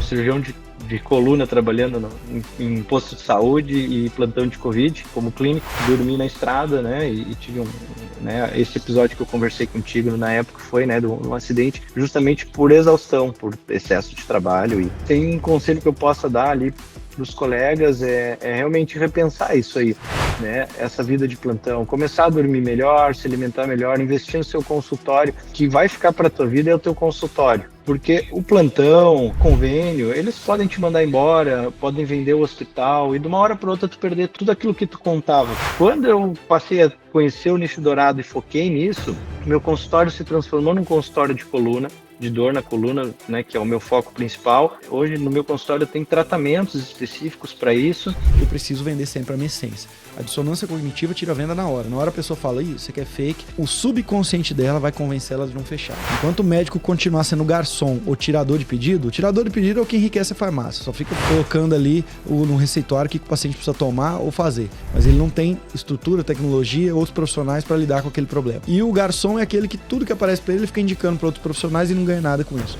cirurgião de coluna trabalhando em posto de saúde e plantão de Covid como clínico. Dormi na estrada, né, e tive né, esse episódio que eu conversei contigo na época foi, né, de um acidente justamente por exaustão, por excesso de trabalho. E tem um conselho que eu possa dar ali para os colegas é realmente repensar isso aí, né? Essa vida de plantão, começar a dormir melhor, se alimentar melhor, investir no seu consultório, que vai ficar para a tua vida é o teu consultório. Porque o plantão, convênio, eles podem te mandar embora, podem vender o hospital e de uma hora para outra tu perder tudo aquilo que tu contava. Quando eu passei a conhecer o nicho dourado e foquei nisso, meu consultório se transformou num consultório de coluna, de dor na coluna, né, que é o meu foco principal. Hoje no meu consultório tem tratamentos específicos para isso. Eu preciso vender sempre a minha essência. A dissonância cognitiva tira a venda na hora. Na hora a pessoa fala, isso aqui é fake, o subconsciente dela vai convencer ela de não fechar. Enquanto o médico continuar sendo garçom ou tirador de pedido, o tirador de pedido é o que enriquece a farmácia. Só fica colocando ali no receituário o que o paciente precisa tomar ou fazer. Mas ele não tem estrutura, tecnologia, outros profissionais para lidar com aquele problema. E o garçom é aquele que tudo que aparece para ele fica indicando para outros profissionais e não ganha nada com isso.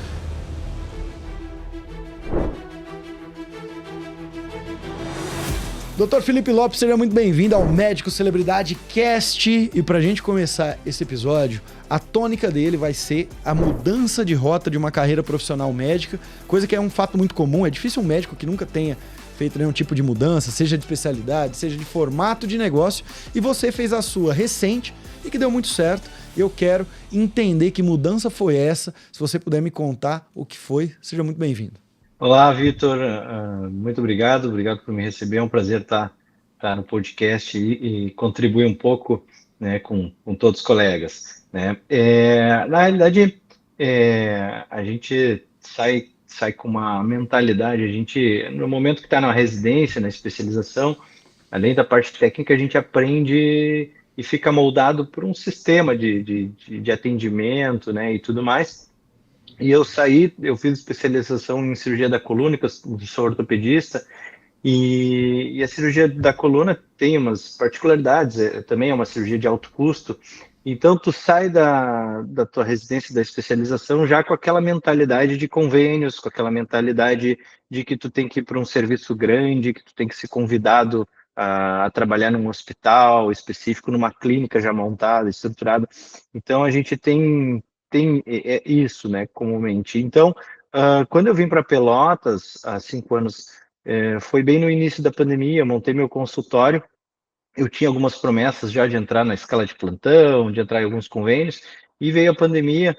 Dr. Felipe Lopes, seja muito bem-vindo ao Médico Celebridade Cast. E pra gente começar esse episódio, a tônica dele vai ser a mudança de rota de uma carreira profissional médica, coisa que é um fato muito comum. É difícil um médico que nunca tenha feito nenhum tipo de mudança, seja de especialidade, seja de formato de negócio, e você fez a sua recente e que deu muito certo. Eu quero entender que mudança foi essa. Se você puder me contar o que foi, seja muito bem-vindo. Olá, Vitor, muito obrigado por me receber, é um prazer estar no podcast e contribuir um pouco, né, com todos os colegas, né? Na realidade, a gente sai com uma mentalidade, a gente, no momento que está na residência, na especialização, além da parte técnica, a gente aprende e fica moldado por um sistema de atendimento, né, e tudo mais. E eu fiz especialização em cirurgia da coluna, que eu sou ortopedista, e a cirurgia da coluna tem umas particularidades, também é uma cirurgia de alto custo, então tu sai da tua residência, da especialização, já com aquela mentalidade de convênios, com aquela mentalidade de que tu tem que ir para um serviço grande, que tu tem que ser convidado a trabalhar num hospital específico, numa clínica já montada, estruturada. Então a gente tem isso, né, comumente. Então, quando eu vim para Pelotas, há 5 anos, foi bem no início da pandemia, eu montei meu consultório, eu tinha algumas promessas já de entrar na escala de plantão, de entrar em alguns convênios, e veio a pandemia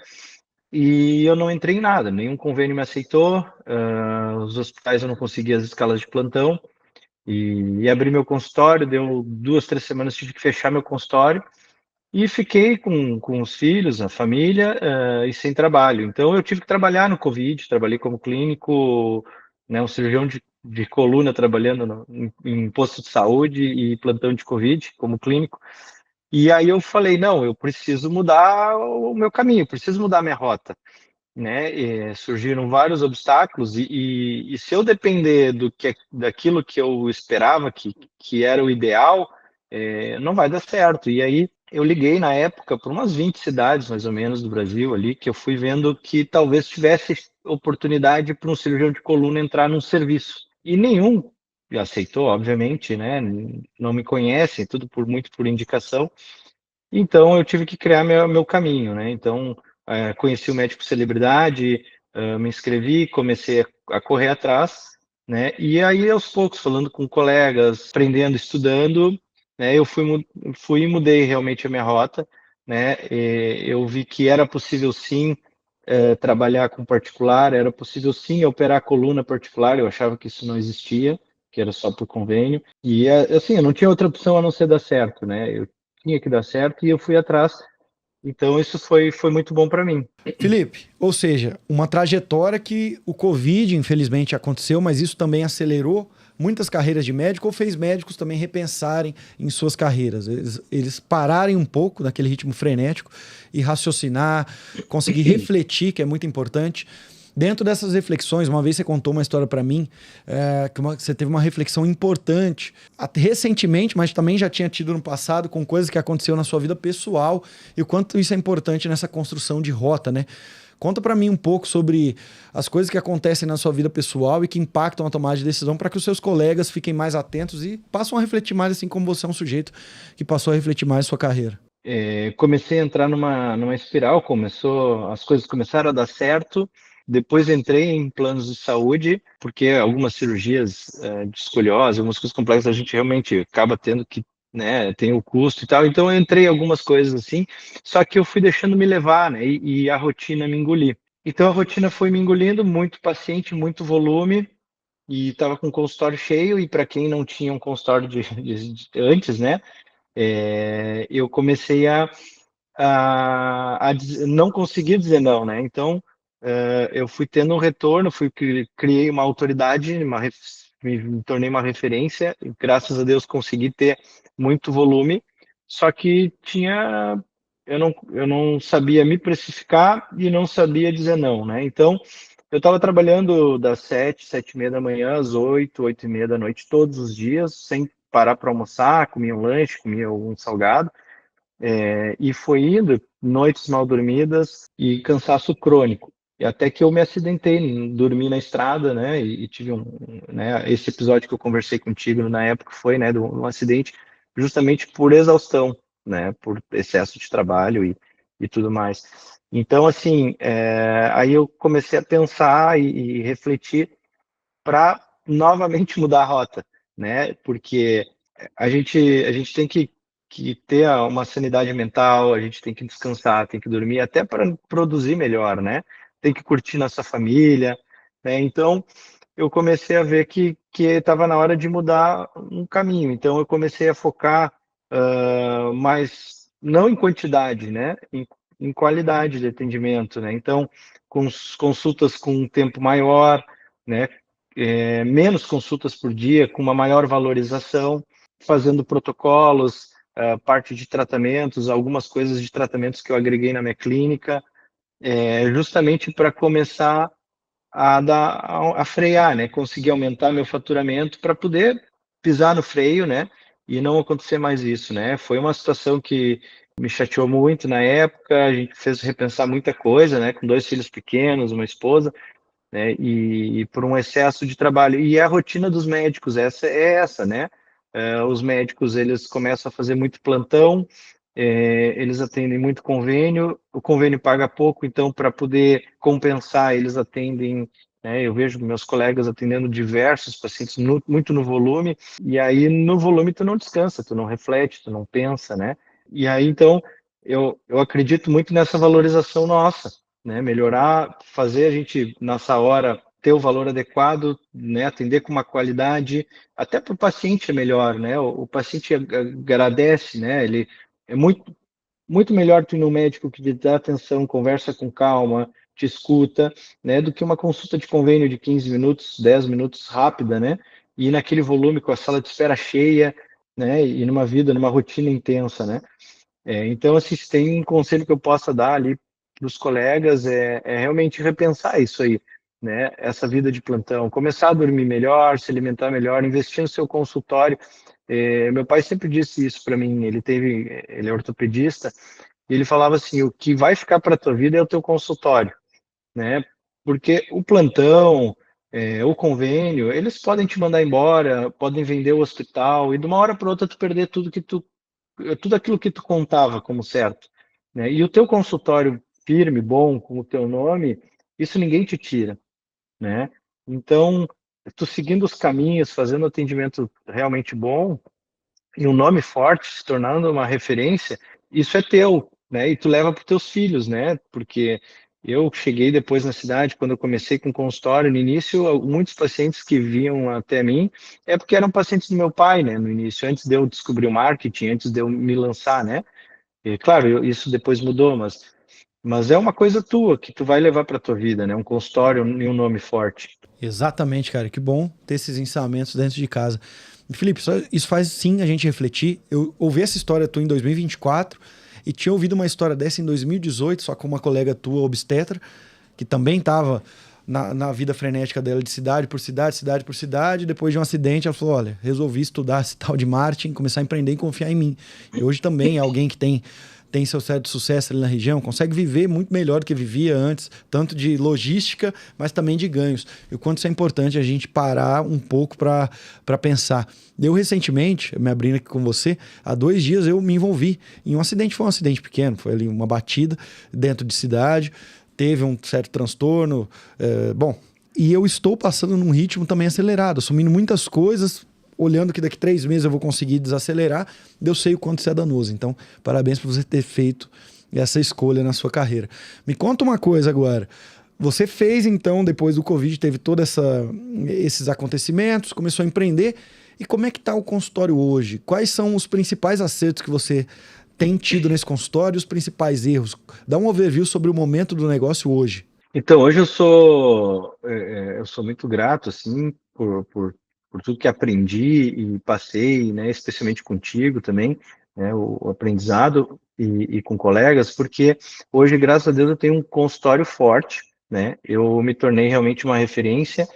e eu não entrei em nada, nenhum convênio me aceitou, os hospitais eu não conseguia as escalas de plantão, e abri meu consultório, deu 2, 3 semanas, tive que fechar meu consultório, e fiquei com os filhos, a família, e sem trabalho. Então, eu tive que trabalhar no Covid, trabalhei como clínico, né, um cirurgião de coluna trabalhando em posto de saúde e plantão de Covid como clínico. E aí eu falei, não, eu preciso mudar o meu caminho, preciso mudar a minha rota, né? Surgiram vários obstáculos e se eu depender daquilo que eu esperava que era o ideal, não vai dar certo. E aí eu liguei na época para umas 20 cidades, mais ou menos, do Brasil ali, que eu fui vendo que talvez tivesse oportunidade para um cirurgião de coluna entrar num serviço. E nenhum aceitou, obviamente, né? Não me conhecem, tudo muito por indicação. Então eu tive que criar meu caminho, né? Então conheci o médico celebridade, me inscrevi, comecei a correr atrás, né? E aí aos poucos, falando com colegas, aprendendo, estudando, né? Eu fui e mudei realmente a minha rota, né? Eu vi que era possível sim trabalhar com particular, era possível sim operar coluna particular. Eu achava que isso não existia, que era só por convênio. E assim, eu não tinha outra opção a não ser dar certo, né? Eu tinha que dar certo e eu fui atrás. Então isso foi muito bom para mim. Felipe, ou seja, uma trajetória que o Covid, infelizmente, aconteceu, mas isso também acelerou muitas carreiras de médico ou fez médicos também repensarem em suas carreiras. Eles pararem um pouco daquele ritmo frenético e raciocinar, conseguir refletir, que é muito importante. Dentro dessas reflexões, uma vez você contou uma história para mim, que você teve uma reflexão importante, recentemente, mas também já tinha tido no passado, com coisas que aconteceu na sua vida pessoal, e o quanto isso é importante nessa construção de rota, né? Conta para mim um pouco sobre as coisas que acontecem na sua vida pessoal e que impactam a tomada de decisão para que os seus colegas fiquem mais atentos e passem a refletir mais, assim como você é um sujeito que passou a refletir mais sua carreira. Comecei a entrar numa espiral, as coisas começaram a dar certo. Depois entrei em planos de saúde, porque algumas cirurgias de escoliose, algumas coisas complexas, a gente realmente acaba tendo que, né, tem o custo e tal. Então eu entrei em algumas coisas assim, só que eu fui deixando me levar, né, e a rotina me engolir. Então a rotina foi me engolindo, muito paciente, muito volume, e estava com o consultório cheio, e para quem não tinha um consultório antes, né, eu comecei não conseguir dizer não, né? Então, eu fui tendo um retorno, criei uma autoridade, me tornei uma referência, e graças a Deus consegui ter muito volume, só que eu não sabia me precificar e não sabia dizer não, né? Então, eu estava trabalhando das 7h, 7h30 da manhã, às 8h, 8h30 da noite, todos os dias, sem parar para almoçar, comia um lanche, comia um salgado, e foi indo, noites mal dormidas e cansaço crônico. E até que eu me acidentei, dormi na estrada, né, e tive né, esse episódio que eu conversei contigo na época foi, né, de um acidente justamente por exaustão, né, por excesso de trabalho e tudo mais. Então, assim, aí eu comecei a pensar e refletir para novamente mudar a rota, né? Porque a gente tem que ter uma sanidade mental, a gente tem que descansar, tem que dormir, até para produzir melhor, né? Tem que curtir nossa família, né? Então, eu comecei a ver que estava na hora de mudar um caminho. Então, eu comecei a focar mais, não em quantidade, né? Em qualidade de atendimento, né? Então, com consultas com um tempo maior, né? Menos consultas por dia, com uma maior valorização, fazendo protocolos, parte de tratamentos, algumas coisas de tratamentos que eu agreguei na minha clínica, justamente para começar a frear, né? Conseguir aumentar meu faturamento para poder pisar no freio, né? E não acontecer mais isso, né? Foi uma situação que me chateou muito na época, a gente fez repensar muita coisa, né? Com 2 filhos pequenos, uma esposa, né? E por um excesso de trabalho. E a rotina dos médicos, essa, né? Os médicos, eles começam a fazer muito plantão, eles atendem muito convênio, o convênio paga pouco, então, para poder compensar, eles atendem, né? Eu vejo meus colegas atendendo diversos pacientes, muito no volume, e aí no volume tu não descansa, tu não reflete, tu não pensa, né? E aí, então, eu acredito muito nessa valorização nossa, né? Melhorar, fazer a gente, nessa hora, ter o valor adequado, né? Atender com uma qualidade, até para o paciente é melhor, né? O paciente agradece, né? Ele é muito melhor tu ir no médico que te dá atenção, conversa com calma, te escuta, né? Do que uma consulta de convênio de 15 minutos, 10 minutos rápida, né? E naquele volume com a sala de espera cheia, né? E numa rotina intensa, né? Então, assim, se tem um conselho que eu possa dar ali para os colegas, é realmente repensar isso aí, né? Essa vida de plantão, começar a dormir melhor, se alimentar melhor, investir no seu consultório. Meu pai sempre disse isso para mim, ele é ortopedista, e ele falava assim, o que vai ficar para a tua vida é o teu consultório, né? Porque o plantão, o convênio, eles podem te mandar embora, podem vender o hospital, e de uma hora para outra tu perder tudo aquilo que tu contava como certo, né? E o teu consultório firme, bom, com o teu nome, isso ninguém te tira, né? Então, tu seguindo os caminhos, fazendo atendimento realmente bom, e um nome forte, se tornando uma referência, isso é teu, né? E tu leva para os teus filhos, né? Porque eu cheguei depois na cidade, quando eu comecei com consultório, no início, muitos pacientes que vinham até mim é porque eram pacientes do meu pai, né? No início, antes de eu descobrir o marketing, antes de eu me lançar, né? E, claro, isso depois mudou, mas é uma coisa tua que tu vai levar para tua vida, né? Um consultório e um nome forte. Exatamente, cara. Que bom ter esses ensinamentos dentro de casa. Felipe, isso faz sim a gente refletir. Eu ouvi essa história tua em 2024 e tinha ouvido uma história dessa em 2018, só com uma colega tua, obstetra, que também estava na vida frenética dela de cidade por cidade, cidade por cidade. Depois de um acidente, ela falou, olha, resolvi estudar esse tal de marketing, começar a empreender e confiar em mim. E hoje também é alguém que tem tem seu certo sucesso ali na região, consegue viver muito melhor do que vivia antes, tanto de logística, mas também de ganhos. E o quanto isso é importante a gente parar um pouco para pensar. Eu, recentemente, me abrindo aqui com você, há 2 dias eu me envolvi em um acidente. Foi um acidente pequeno, foi ali uma batida dentro de cidade, teve um certo transtorno, e eu estou passando num ritmo também acelerado, assumindo muitas coisas, olhando que daqui 3 meses eu vou conseguir desacelerar, eu sei o quanto isso é danoso. Então, parabéns por você ter feito essa escolha na sua carreira. Me conta uma coisa agora. Você fez, então, depois do Covid, teve todos esses acontecimentos, começou a empreender. E como é que está o consultório hoje? Quais são os principais acertos que você tem tido nesse consultório e os principais erros? Dá um overview sobre o momento do negócio hoje. Então, hoje eu sou muito grato, assim, por tudo que aprendi e passei, né, especialmente contigo também, né, o aprendizado e com colegas, porque hoje, graças a Deus, eu tenho um consultório forte, né, eu me tornei realmente uma referência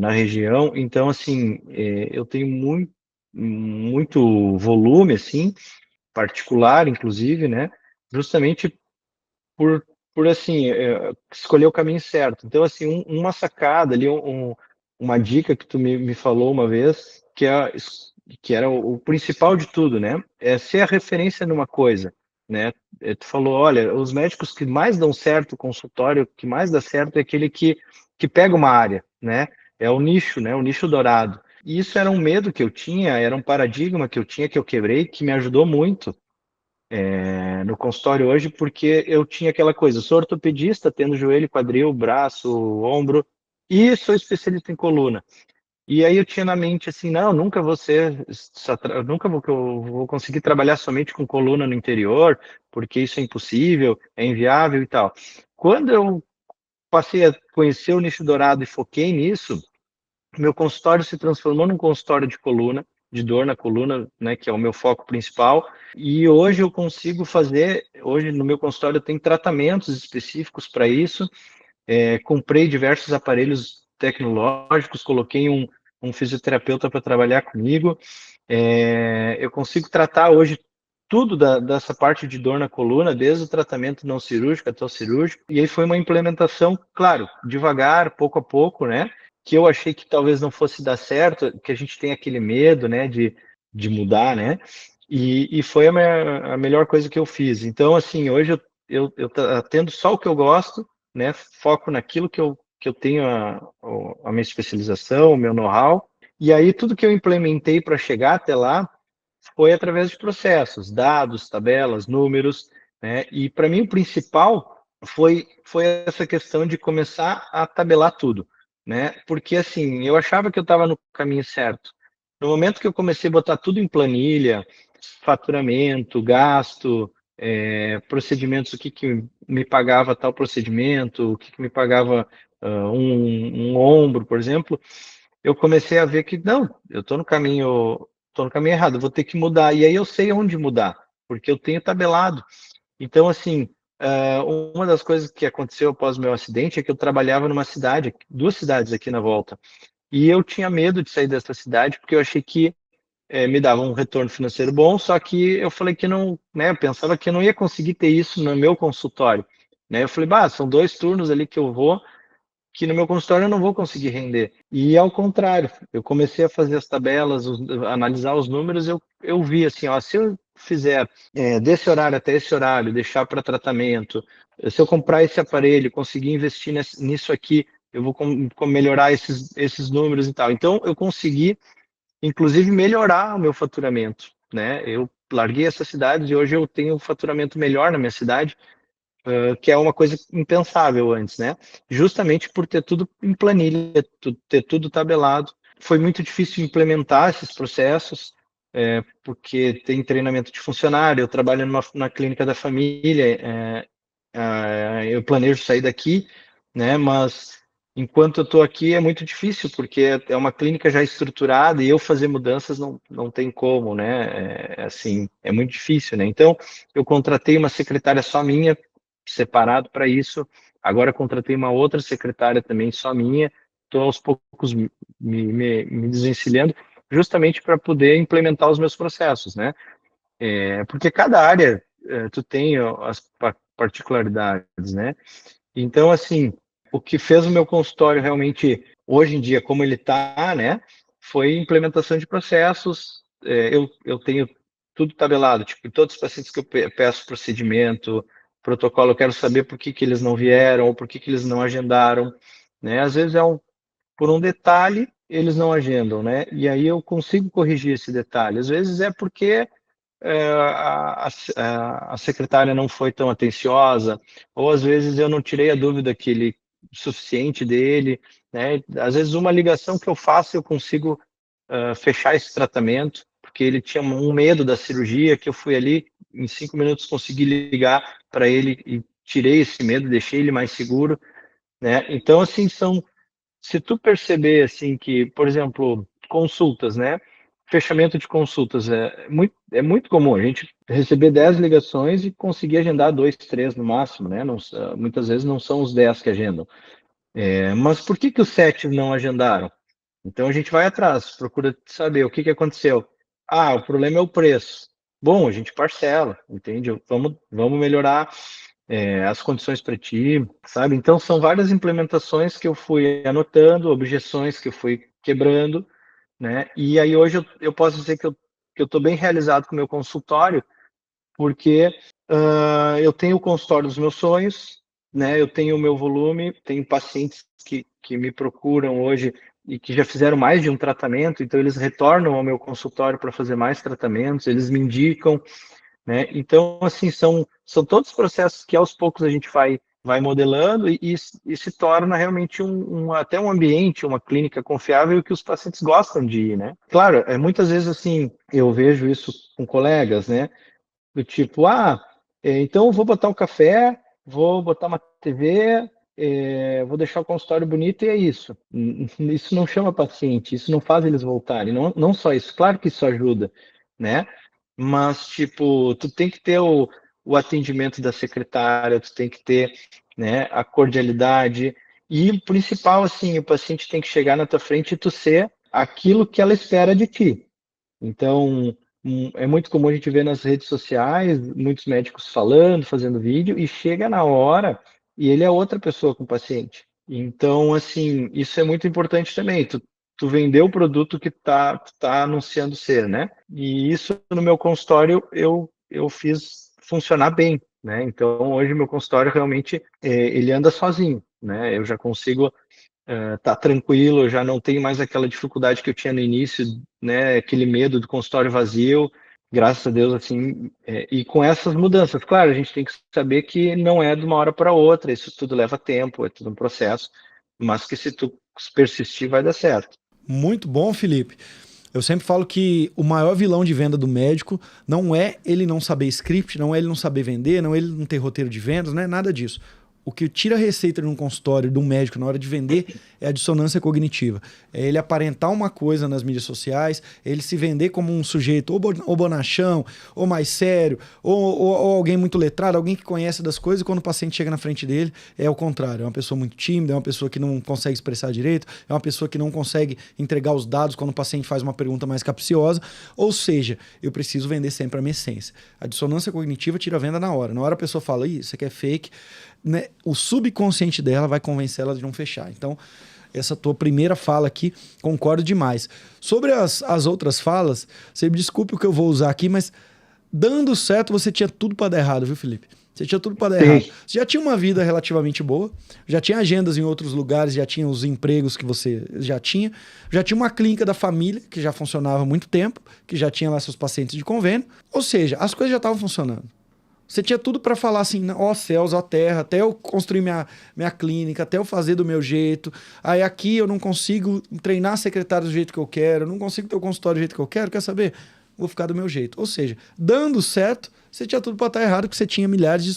na região, então, assim, eu tenho muito volume, assim, particular, inclusive, né, justamente por, por assim, escolher o caminho certo. Então, assim, uma sacada ali, uma dica que tu me falou uma vez, que era o principal de tudo, né? É ser a referência numa coisa, né? Tu falou, olha, os médicos que mais dão certo, o consultório que mais dá certo é aquele que pega uma área, né? É o nicho, né? O nicho dourado. E isso era um medo que eu tinha, era um paradigma que eu tinha, que eu quebrei, que me ajudou muito no consultório hoje, porque eu tinha aquela coisa, sou ortopedista, tendo joelho, quadril, braço, ombro, e sou especialista em coluna. E aí eu tinha na mente assim, não, nunca vou ser, nunca vou, que eu vou conseguir trabalhar somente com coluna no interior, porque isso é impossível, é inviável e tal. Quando eu passei a conhecer o nicho dourado e foquei nisso, meu consultório se transformou num consultório de coluna, de dor na coluna, né, que é o meu foco principal. E hoje eu consigo fazer, hoje no meu consultório tem tratamentos específicos para isso. Comprei diversos aparelhos tecnológicos, coloquei um fisioterapeuta para trabalhar comigo. Eu consigo tratar hoje tudo dessa parte de dor na coluna, desde o tratamento não cirúrgico até o cirúrgico. E aí foi uma implementação, claro, devagar, pouco a pouco, né? Que eu achei que talvez não fosse dar certo, que a gente tem aquele medo, né, de mudar, né? E foi a melhor coisa que eu fiz. Então, assim, hoje eu tendo só o que eu gosto, né? Foco naquilo que eu tenho a minha especialização, o meu know-how. E aí tudo que eu implementei para chegar até lá foi através de processos, dados, tabelas, números, né? E para mim o principal foi essa questão de começar a tabelar tudo, né? Porque assim, eu achava que eu estava no caminho certo. No momento que eu comecei a botar tudo em planilha, faturamento, gasto, procedimentos, o que me pagava tal procedimento, o que me pagava um ombro, por exemplo, eu comecei a ver que não, eu estou no caminho errado, eu vou ter que mudar. E aí eu sei onde mudar, porque eu tenho tabelado. Então, assim, uma das coisas que aconteceu após o meu acidente é que eu trabalhava numa cidade, 2 cidades aqui na volta, e eu tinha medo de sair dessa cidade porque eu achei que me dava um retorno financeiro bom, só que eu falei que não, né, eu pensava que eu não ia conseguir ter isso no meu consultório, né? Eu falei, bah, são 2 turnos ali que eu vou, que no meu consultório eu não vou conseguir render. E ao contrário, eu comecei a fazer as tabelas, analisar os números, eu vi assim, ó, se eu fizer desse horário até esse horário, deixar para tratamento, se eu comprar esse aparelho, conseguir investir nisso aqui, eu vou melhorar esses números e tal. Então, eu consegui, inclusive, melhorar o meu faturamento, né? Eu larguei essa cidade e hoje eu tenho um faturamento melhor na minha cidade, que é uma coisa impensável antes, né? Justamente por ter tudo em planilha, ter tudo tabelado. Foi muito difícil implementar esses processos, porque tem treinamento de funcionário, eu trabalho na clínica da família, eu planejo sair daqui, né? Mas enquanto eu estou aqui é muito difícil, porque é uma clínica já estruturada e eu fazer mudanças não tem como, né? Assim, é muito difícil, né? Então, eu contratei uma secretária só minha, separado para isso. Agora contratei uma outra secretária também só minha. Estou aos poucos me desvencilhando, justamente para poder implementar os meus processos, né? Porque cada área tu tem as particularidades, né? Então, assim, o que fez o meu consultório realmente, hoje em dia, como ele está, né, foi implementação de processos. Eu tenho tudo tabelado, tipo, todos os pacientes que eu peço procedimento, protocolo, eu quero saber por que eles não vieram, ou por que eles não agendaram, né? Às vezes por um detalhe, eles não agendam, né? E aí eu consigo corrigir esse detalhe. Às vezes é porque a secretária não foi tão atenciosa, ou às vezes eu não tirei a dúvida suficiente dele, né? Às vezes uma ligação que eu faço eu consigo fechar esse tratamento, porque ele tinha um medo da cirurgia, que eu fui ali, em 5 minutos consegui ligar para ele e tirei esse medo, deixei ele mais seguro, né? Então, assim, se tu perceber, assim, que, por exemplo, consultas, né? Fechamento de consultas é muito comum a gente receber 10 ligações e conseguir agendar 2, 3 no máximo, né? Não, muitas vezes não são os 10 que agendam. Mas por que os 7 não agendaram? Então a gente vai atrás, procura saber o que aconteceu. Ah, o problema é o preço. Bom, a gente parcela, entende? Vamos melhorar as condições para ti, sabe? Então são várias implementações que eu fui anotando, objeções que eu fui quebrando, né? E aí hoje eu posso dizer que eu estou bem realizado com o meu consultório, porque eu tenho o consultório dos meus sonhos, né? Eu tenho o meu volume, tenho pacientes que me procuram hoje e que já fizeram mais de um tratamento, então eles retornam ao meu consultório para fazer mais tratamentos, eles me indicam, né? Então, assim, são todos os processos que aos poucos a gente vai modelando e se torna realmente até um ambiente, uma clínica confiável que os pacientes gostam de ir, né? Claro, muitas vezes, assim, eu vejo isso com colegas, né? Do tipo, então eu vou botar um café, vou botar uma TV, vou deixar o consultório bonito e é isso. Isso não chama paciente, isso não faz eles voltarem. Não, não só isso, claro que isso ajuda, né? Mas, tipo, tu tem que ter o atendimento da secretária, tu tem que ter, né, a cordialidade e o principal, assim, o paciente tem que chegar na tua frente e tu ser aquilo que ela espera de ti. Então, é muito comum a gente ver nas redes sociais muitos médicos falando, fazendo vídeo, e chega na hora e ele é outra pessoa com o paciente. Então, assim, isso é muito importante também. Tu vender o produto que tu tá anunciando ser, né? E isso no meu consultório eu fiz funcionar bem, né? Então, hoje meu consultório realmente ele anda sozinho, né? Eu já consigo tá tranquilo, eu já não tenho mais aquela dificuldade que eu tinha no início, né, aquele medo do consultório vazio, graças a Deus, assim, e com essas mudanças, claro, a gente tem que saber que não é de uma hora para outra, isso tudo leva tempo, é tudo um processo, mas que se tu persistir vai dar certo. Muito bom, Felipe. Eu sempre falo que o maior vilão de venda do médico não é ele não saber script, não é ele não saber vender, não é ele não ter roteiro de vendas, não é nada disso. O que tira a receita de um consultório, de um médico, na hora de vender, é a dissonância cognitiva. É ele aparentar uma coisa nas mídias sociais, ele se vender como um sujeito ou bonachão, ou mais sério, ou alguém muito letrado, alguém que conhece das coisas, e quando o paciente chega na frente dele, é o contrário. É uma pessoa muito tímida, é uma pessoa que não consegue expressar direito, é uma pessoa que não consegue entregar os dados quando o paciente faz uma pergunta mais capciosa. Ou seja, eu preciso vender sempre a minha essência. A dissonância cognitiva tira a venda na hora. Na hora a pessoa fala, isso aqui é fake, né? O subconsciente dela vai convencer ela de não fechar. Então, essa tua primeira fala aqui, concordo demais. Sobre as outras falas, você me desculpe o que eu vou usar aqui, mas dando certo, você tinha tudo para dar errado, viu, Felipe? Você tinha tudo para dar errado. Você já tinha uma vida relativamente boa, já tinha agendas em outros lugares, já tinha os empregos que você já tinha uma clínica da família, que já funcionava há muito tempo, que já tinha lá seus pacientes de convênio. Ou seja, as coisas já estavam funcionando. Você tinha tudo para falar assim, ó céus, ó terra, até eu construir minha clínica, até eu fazer do meu jeito. Aí aqui eu não consigo treinar a secretária do jeito que eu quero, eu não consigo ter o consultório do jeito que eu quero, quer saber? Vou ficar do meu jeito. Ou seja, dando certo, você tinha tudo para estar errado, porque você tinha milhares de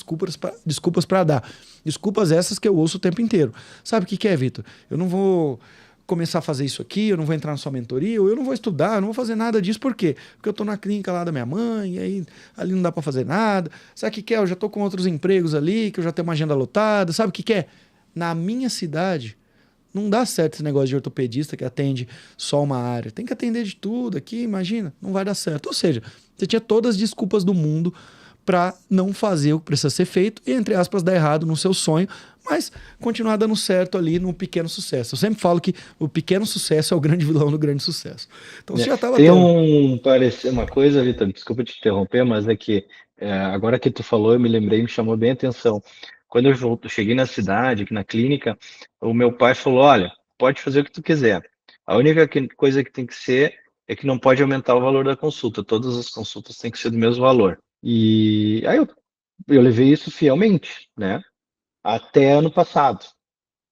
desculpas para dar. Desculpas essas que eu ouço o tempo inteiro. Sabe o que é, Vitor? Eu não vou começar a fazer isso aqui, eu não vou entrar na sua mentoria, ou eu não vou estudar, eu não vou fazer nada disso. Por quê? Porque eu tô na clínica lá da minha mãe, e aí ali não dá para fazer nada. Sabe o que é? Eu já tô com outros empregos ali, que eu já tenho uma agenda lotada. Sabe o que é? Na minha cidade, não dá certo esse negócio de ortopedista que atende só uma área. Tem que atender de tudo aqui, imagina, não vai dar certo. Ou seja, você tinha todas as desculpas do mundo para não fazer o que precisa ser feito e, entre aspas, dar errado no seu sonho, mas continuar dando certo ali no pequeno sucesso. Eu sempre falo que o pequeno sucesso é o grande vilão do grande sucesso. Então você já estava Tem uma coisa, Vitor, desculpa te interromper, mas é que agora que tu falou, eu me lembrei, me chamou bem a atenção. Quando eu cheguei na cidade, aqui na clínica, o meu pai falou, olha, pode fazer o que tu quiser. A única coisa que tem que ser é que não pode aumentar o valor da consulta. Todas as consultas têm que ser do mesmo valor. E aí eu levei isso fielmente, né? Até ano passado,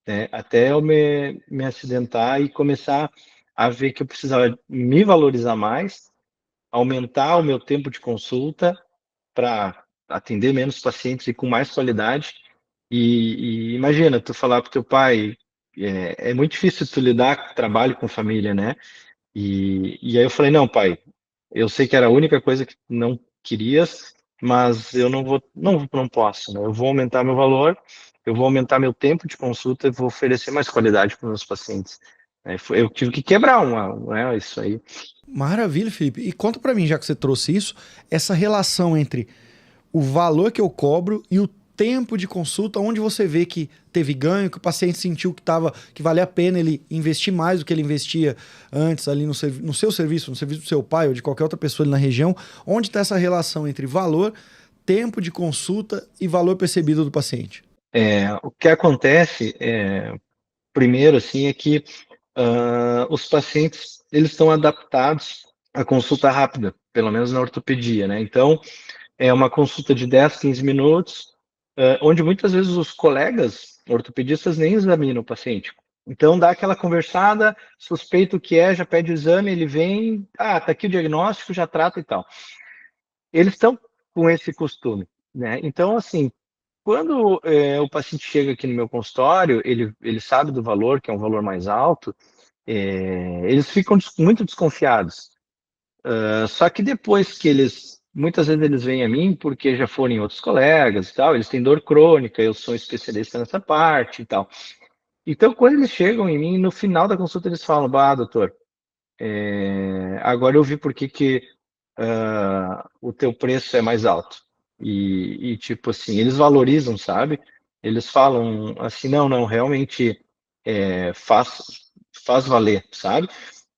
né? Até eu me acidentar e começar a ver que eu precisava me valorizar mais, aumentar o meu tempo de consulta para atender menos pacientes e com mais qualidade. E imagina, tu falar para teu pai, é muito difícil tu lidar com trabalho com família, né? E aí eu falei, não, pai, eu sei que era a única coisa que não querias, mas eu não posso, né? Eu vou aumentar meu valor, eu vou aumentar meu tempo de consulta e vou oferecer mais qualidade para os meus pacientes. Eu tive que quebrar isso aí. Maravilha, Felipe. E conta para mim, já que você trouxe isso, essa relação entre o valor que eu cobro e o tempo de consulta, onde você vê que teve ganho, que o paciente sentiu que valia a pena ele investir mais do que ele investia antes ali no seu serviço, no serviço do seu pai ou de qualquer outra pessoa ali na região, onde está essa relação entre valor, tempo de consulta e valor percebido do paciente? O que acontece, primeiro, assim, é que os pacientes eles estão adaptados à consulta rápida, pelo menos na ortopedia, né? Então, é uma consulta de 10, 15 minutos, onde muitas vezes os colegas ortopedistas nem examinam o paciente. Então, dá aquela conversada, suspeita o que já pede o exame, ele vem, tá aqui o diagnóstico, já trata e tal. Eles estão com esse costume, né? Então, assim, quando o paciente chega aqui no meu consultório, ele sabe do valor, que é um valor mais alto, eles ficam muito desconfiados. Só que depois que muitas vezes eles vêm a mim porque já foram em outros colegas e tal, eles têm dor crônica, eu sou especialista nessa parte e tal. Então, quando eles chegam em mim, no final da consulta eles falam, doutor, agora eu vi por que o teu preço é mais alto. E tipo assim, eles valorizam, sabe? Eles falam assim, não, realmente faz valer, sabe?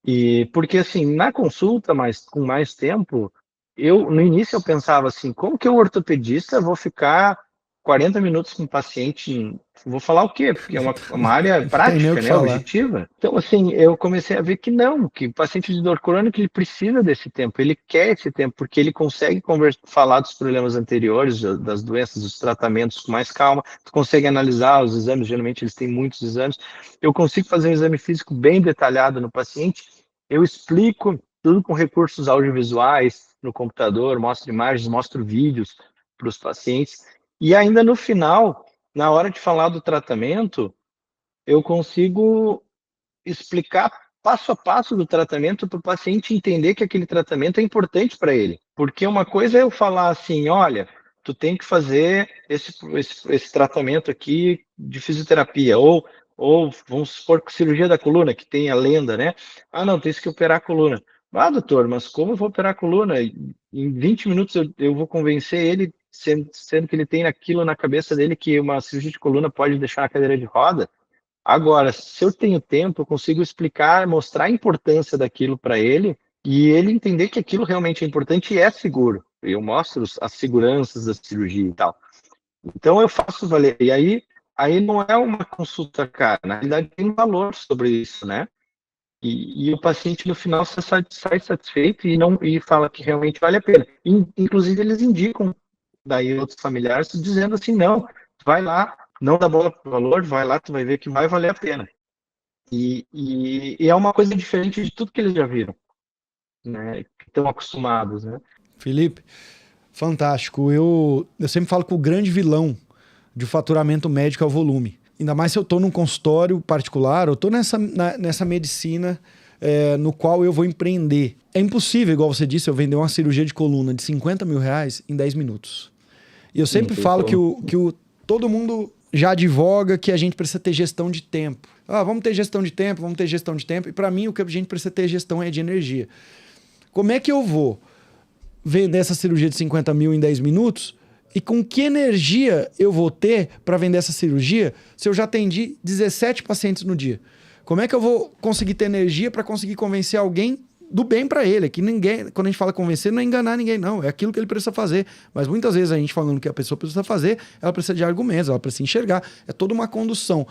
E porque assim, na consulta, com mais tempo, no início eu pensava assim, como que eu ortopedista vou ficar 40 minutos com o paciente, vou falar o quê? Porque é uma área prática, né, objetiva. Então assim, eu comecei a ver que não, que o paciente de dor crônica ele precisa desse tempo, ele quer esse tempo, porque ele consegue falar dos problemas anteriores, das doenças, dos tratamentos com mais calma, tu consegue analisar os exames, geralmente eles têm muitos exames, eu consigo fazer um exame físico bem detalhado no paciente, eu explico tudo com recursos audiovisuais no computador, mostro imagens, mostro vídeos para os pacientes, e ainda no final, na hora de falar do tratamento, eu consigo explicar passo a passo do tratamento para o paciente entender que aquele tratamento é importante para ele. Porque uma coisa é eu falar assim, olha, tu tem que fazer esse tratamento aqui de fisioterapia, ou vamos supor que cirurgia da coluna, que tem a lenda, né? Não, tem que operar a coluna. Doutor, mas como eu vou operar a coluna? Em 20 minutos eu vou convencer ele, sendo que ele tem aquilo na cabeça dele que uma cirurgia de coluna pode deixar a cadeira de roda. Agora, se eu tenho tempo, eu consigo explicar, mostrar a importância daquilo para ele e ele entender que aquilo realmente é importante e é seguro. Eu mostro as seguranças da cirurgia e tal. Então, eu faço valer. E aí não é uma consulta cara, na realidade tem um valor sobre isso, né? E o paciente, no final, sai satisfeito e fala que realmente vale a pena. Inclusive, eles indicam daí outros familiares dizendo assim, não, vai lá, não dá bola para o valor, vai lá, tu vai ver que vai valer a pena. E é uma coisa diferente de tudo que eles já viram, né? Que estão acostumados, né? Felipe, fantástico. Eu sempre falo que o grande vilão de faturamento médico é o volume. Ainda mais se eu estou num consultório particular, eu estou nessa medicina no qual eu vou empreender. É impossível, igual você disse, eu vender uma cirurgia de coluna de 50 mil reais em 10 minutos. E eu sempre falo que todo mundo já advoga que a gente precisa ter gestão de tempo. Vamos ter gestão de tempo, vamos ter gestão de tempo. E para mim, o que a gente precisa ter gestão é de energia. Como é que eu vou vender essa cirurgia de 50 mil em 10 minutos? E com que energia eu vou ter para vender essa cirurgia se eu já atendi 17 pacientes no dia? Como é que eu vou conseguir ter energia para conseguir convencer alguém do bem para ele? Que ninguém, quando a gente fala convencer, não é enganar ninguém, não. É aquilo que ele precisa fazer. Mas muitas vezes a gente falando que a pessoa precisa fazer, ela precisa de argumentos, ela precisa enxergar. É toda uma condução.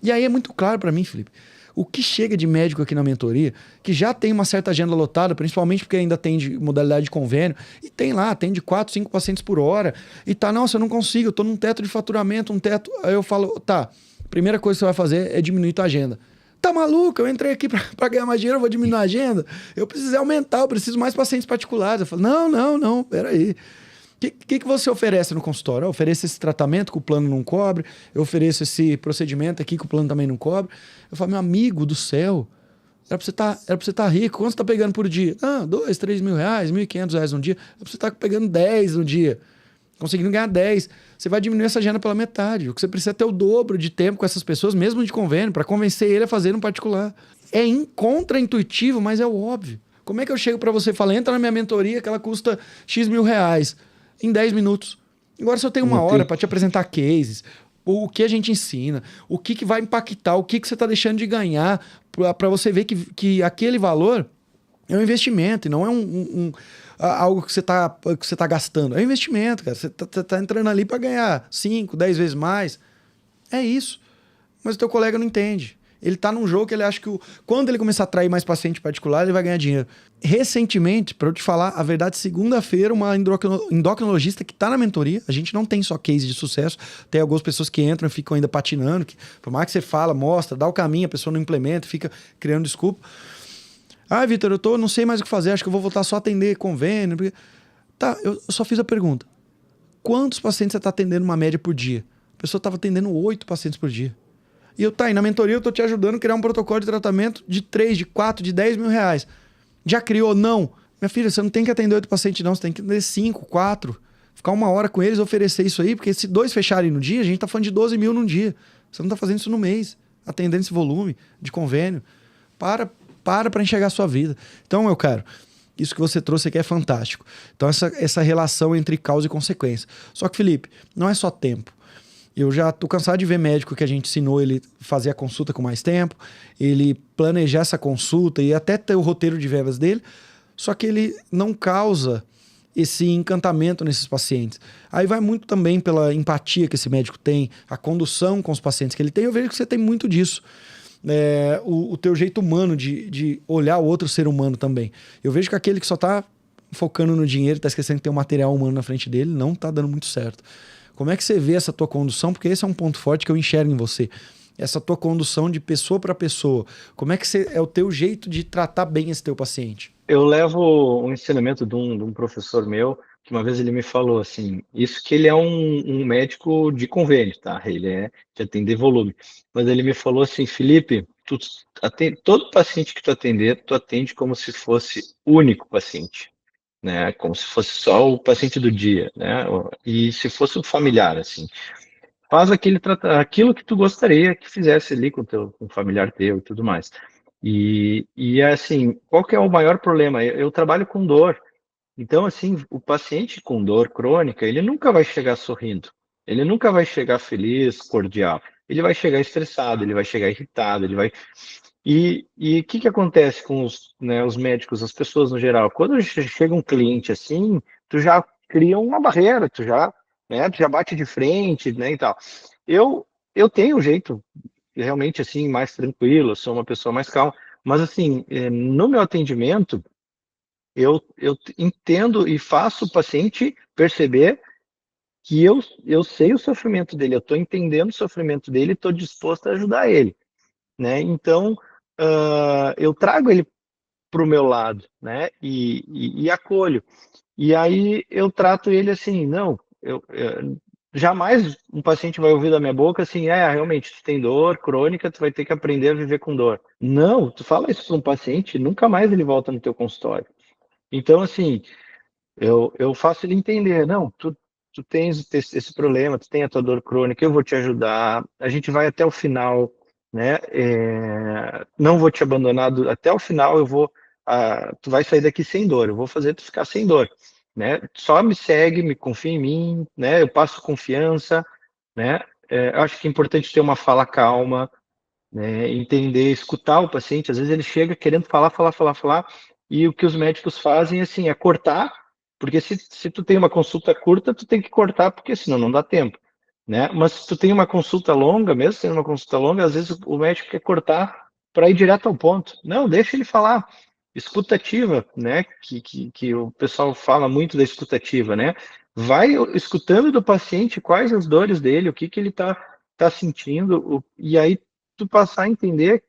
E aí é muito claro para mim, Felipe, o que chega de médico aqui na mentoria, que já tem uma certa agenda lotada, principalmente porque ainda tem de modalidade de convênio, e tem lá, tem de 4, 5 pacientes por hora, e tá, nossa, eu não consigo, eu tô num teto de faturamento, um teto. Aí eu falo, tá, primeira coisa que você vai fazer é diminuir tua agenda. Tá maluco? Eu entrei aqui pra ganhar mais dinheiro, eu vou diminuir a agenda? Eu preciso aumentar, eu preciso mais pacientes particulares. Eu falo, não, peraí. O que você oferece no consultório? Eu ofereço esse tratamento que o plano não cobre, eu ofereço esse procedimento aqui que o plano também não cobre. Eu falo, meu amigo do céu, era pra você tá rico. Quanto você tá pegando por dia? Ah, 2, 3 mil reais, 1.500 reais no dia. Era pra você tá pegando 10 no dia. Conseguindo ganhar 10. Você vai diminuir essa agenda pela metade. O que você precisa é ter o dobro de tempo com essas pessoas, mesmo de convênio, para convencer ele a fazer no particular. É contra-intuitivo, mas é o óbvio. Como é que eu chego para você e falo, entra na minha mentoria que ela custa X mil reais em 10 minutos. Agora, se eu tenho uma hora para te apresentar cases, o que a gente ensina, o que vai impactar, o que você está deixando de ganhar, para você ver que aquele valor é um investimento e não é algo que você tá gastando. É um investimento, cara. Você tá entrando ali para ganhar 5, 10 vezes mais. É isso. Mas o teu colega não entende. Ele tá num jogo que ele acha que quando ele começar a atrair mais paciente particular, ele vai ganhar dinheiro. Recentemente, para eu te falar a verdade, segunda-feira, uma endocrinologista que tá na mentoria, a gente não tem só case de sucesso, tem algumas pessoas que entram e ficam ainda patinando, que por mais que você fala, mostra, dá o caminho, a pessoa não implementa, fica criando desculpa. Ah, Vitor, não sei mais o que fazer, acho que eu vou voltar só a atender convênio. Porque... Tá, eu só fiz a pergunta. Quantos pacientes você tá atendendo uma média por dia? A pessoa tava atendendo 8 pacientes por dia. E e na mentoria eu tô te ajudando a criar um protocolo de tratamento de 3, de 4, de 10 mil reais. Já criou? Não. Minha filha, você não tem que atender 8 pacientes não, você tem que atender 5, 4. Ficar uma hora com eles, oferecer isso aí, porque se 2 fecharem no dia, a gente tá falando de 12 mil num dia. Você não tá fazendo isso no mês, atendendo esse volume de convênio. Para enxergar a sua vida. Então, meu caro, isso que você trouxe aqui é fantástico. Então, essa relação entre causa e consequência. Só que, Felipe, não é só tempo. Eu já tô cansado de ver médico que a gente ensinou ele fazer a consulta com mais tempo, ele planejar essa consulta e até ter o roteiro de vendas dele, só que ele não causa esse encantamento nesses pacientes. Aí vai muito também pela empatia que esse médico tem, a condução com os pacientes que ele tem. Eu vejo que você tem muito disso. O teu jeito humano de olhar o outro ser humano também. Eu vejo que aquele que só tá focando no dinheiro, tá esquecendo que tem um material humano na frente dele, não tá dando muito certo. Como é que você vê essa tua condução? Porque esse é um ponto forte que eu enxergo em você. Essa tua condução de pessoa para pessoa. Como é que é o teu jeito de tratar bem esse teu paciente? Eu levo um ensinamento de um professor meu, que uma vez ele me falou assim, isso que ele é um médico de convênio, tá? Ele é de atender volume. Mas ele me falou assim, Felipe, todo paciente que tu atender, tu atende como se fosse o único paciente, né? Como se fosse só o paciente do dia, né? E se fosse um familiar, assim. Faz aquilo que tu gostaria que fizesse ali com o familiar teu e tudo mais. E assim, qual que é o maior problema? Eu trabalho com dor. Então, assim, o paciente com dor crônica, ele nunca vai chegar sorrindo. Ele nunca vai chegar feliz, cordial. Ele vai chegar estressado, ele vai chegar irritado, ele vai... E o que acontece com os médicos, as pessoas no geral? Quando chega um cliente assim, tu já cria uma barreira, tu já bate de frente, né, e tal. Eu tenho um jeito realmente assim mais tranquilo, sou uma pessoa mais calma, mas assim, no meu atendimento, eu entendo e faço o paciente perceber que eu sei o sofrimento dele, eu estou entendendo o sofrimento dele e estou disposto a ajudar ele, né? Então, eu trago ele para o meu lado, né? E acolho. E aí eu trato ele assim, não, jamais um paciente vai ouvir da minha boca assim, realmente, tu tem dor crônica, tu vai ter que aprender a viver com dor. Não, tu fala isso para um paciente, nunca mais ele volta no teu consultório. Então, assim, eu faço ele entender, não, tu tens esse problema, tu tem a tua dor crônica, eu vou te ajudar, a gente vai até o final, né? Não vou te abandonar até o final, tu vai sair daqui sem dor, eu vou fazer tu ficar sem dor, né? Só me segue, me confia em mim, né? Eu passo confiança, né? Eu acho que é importante ter uma fala calma, né? Entender, escutar o paciente. Às vezes ele chega querendo falar, e o que os médicos fazem, assim, é cortar, porque se tu tem uma consulta curta, tu tem que cortar, porque senão não dá tempo, né? Mas se tu tem uma consulta longa, mesmo tendo uma consulta longa, às vezes o médico quer cortar para ir direto ao ponto. Não, deixa ele falar. Escutativa, né? Que o pessoal fala muito da escutativa, né? Vai escutando do paciente quais as dores dele, o que ele tá sentindo, e aí tu passar a entender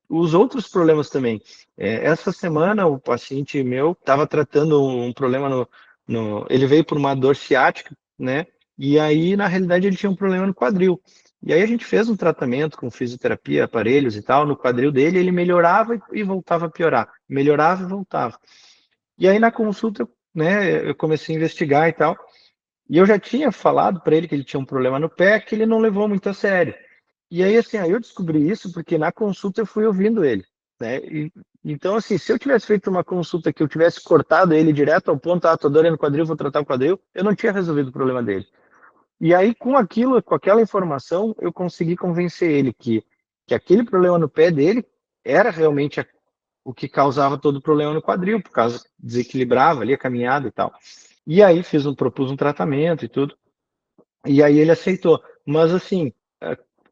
os outros problemas também. Essa semana, o paciente meu estava tratando um problema ele veio por uma dor ciática, né? E aí, na realidade, ele tinha um problema no quadril. E aí a gente fez um tratamento com fisioterapia, aparelhos e tal, no quadril dele, ele melhorava e voltava a piorar. Melhorava e voltava. E aí, na consulta, né, eu comecei a investigar e tal. E eu já tinha falado para ele que ele tinha um problema no pé, que ele não levou muito a sério. E aí, assim, aí eu descobri isso porque na consulta eu fui ouvindo ele, né? Então, assim, se eu tivesse feito uma consulta que eu tivesse cortado ele direto ao ponto, tô doendo o quadril, vou tratar o quadril, eu não tinha resolvido o problema dele. E aí, com aquilo, com aquela informação, eu consegui convencer ele que aquele problema no pé dele era realmente o que causava todo o problema no quadril, por causa desequilibrava ali a caminhada e tal. E aí propus um tratamento e tudo. E aí ele aceitou. Mas assim,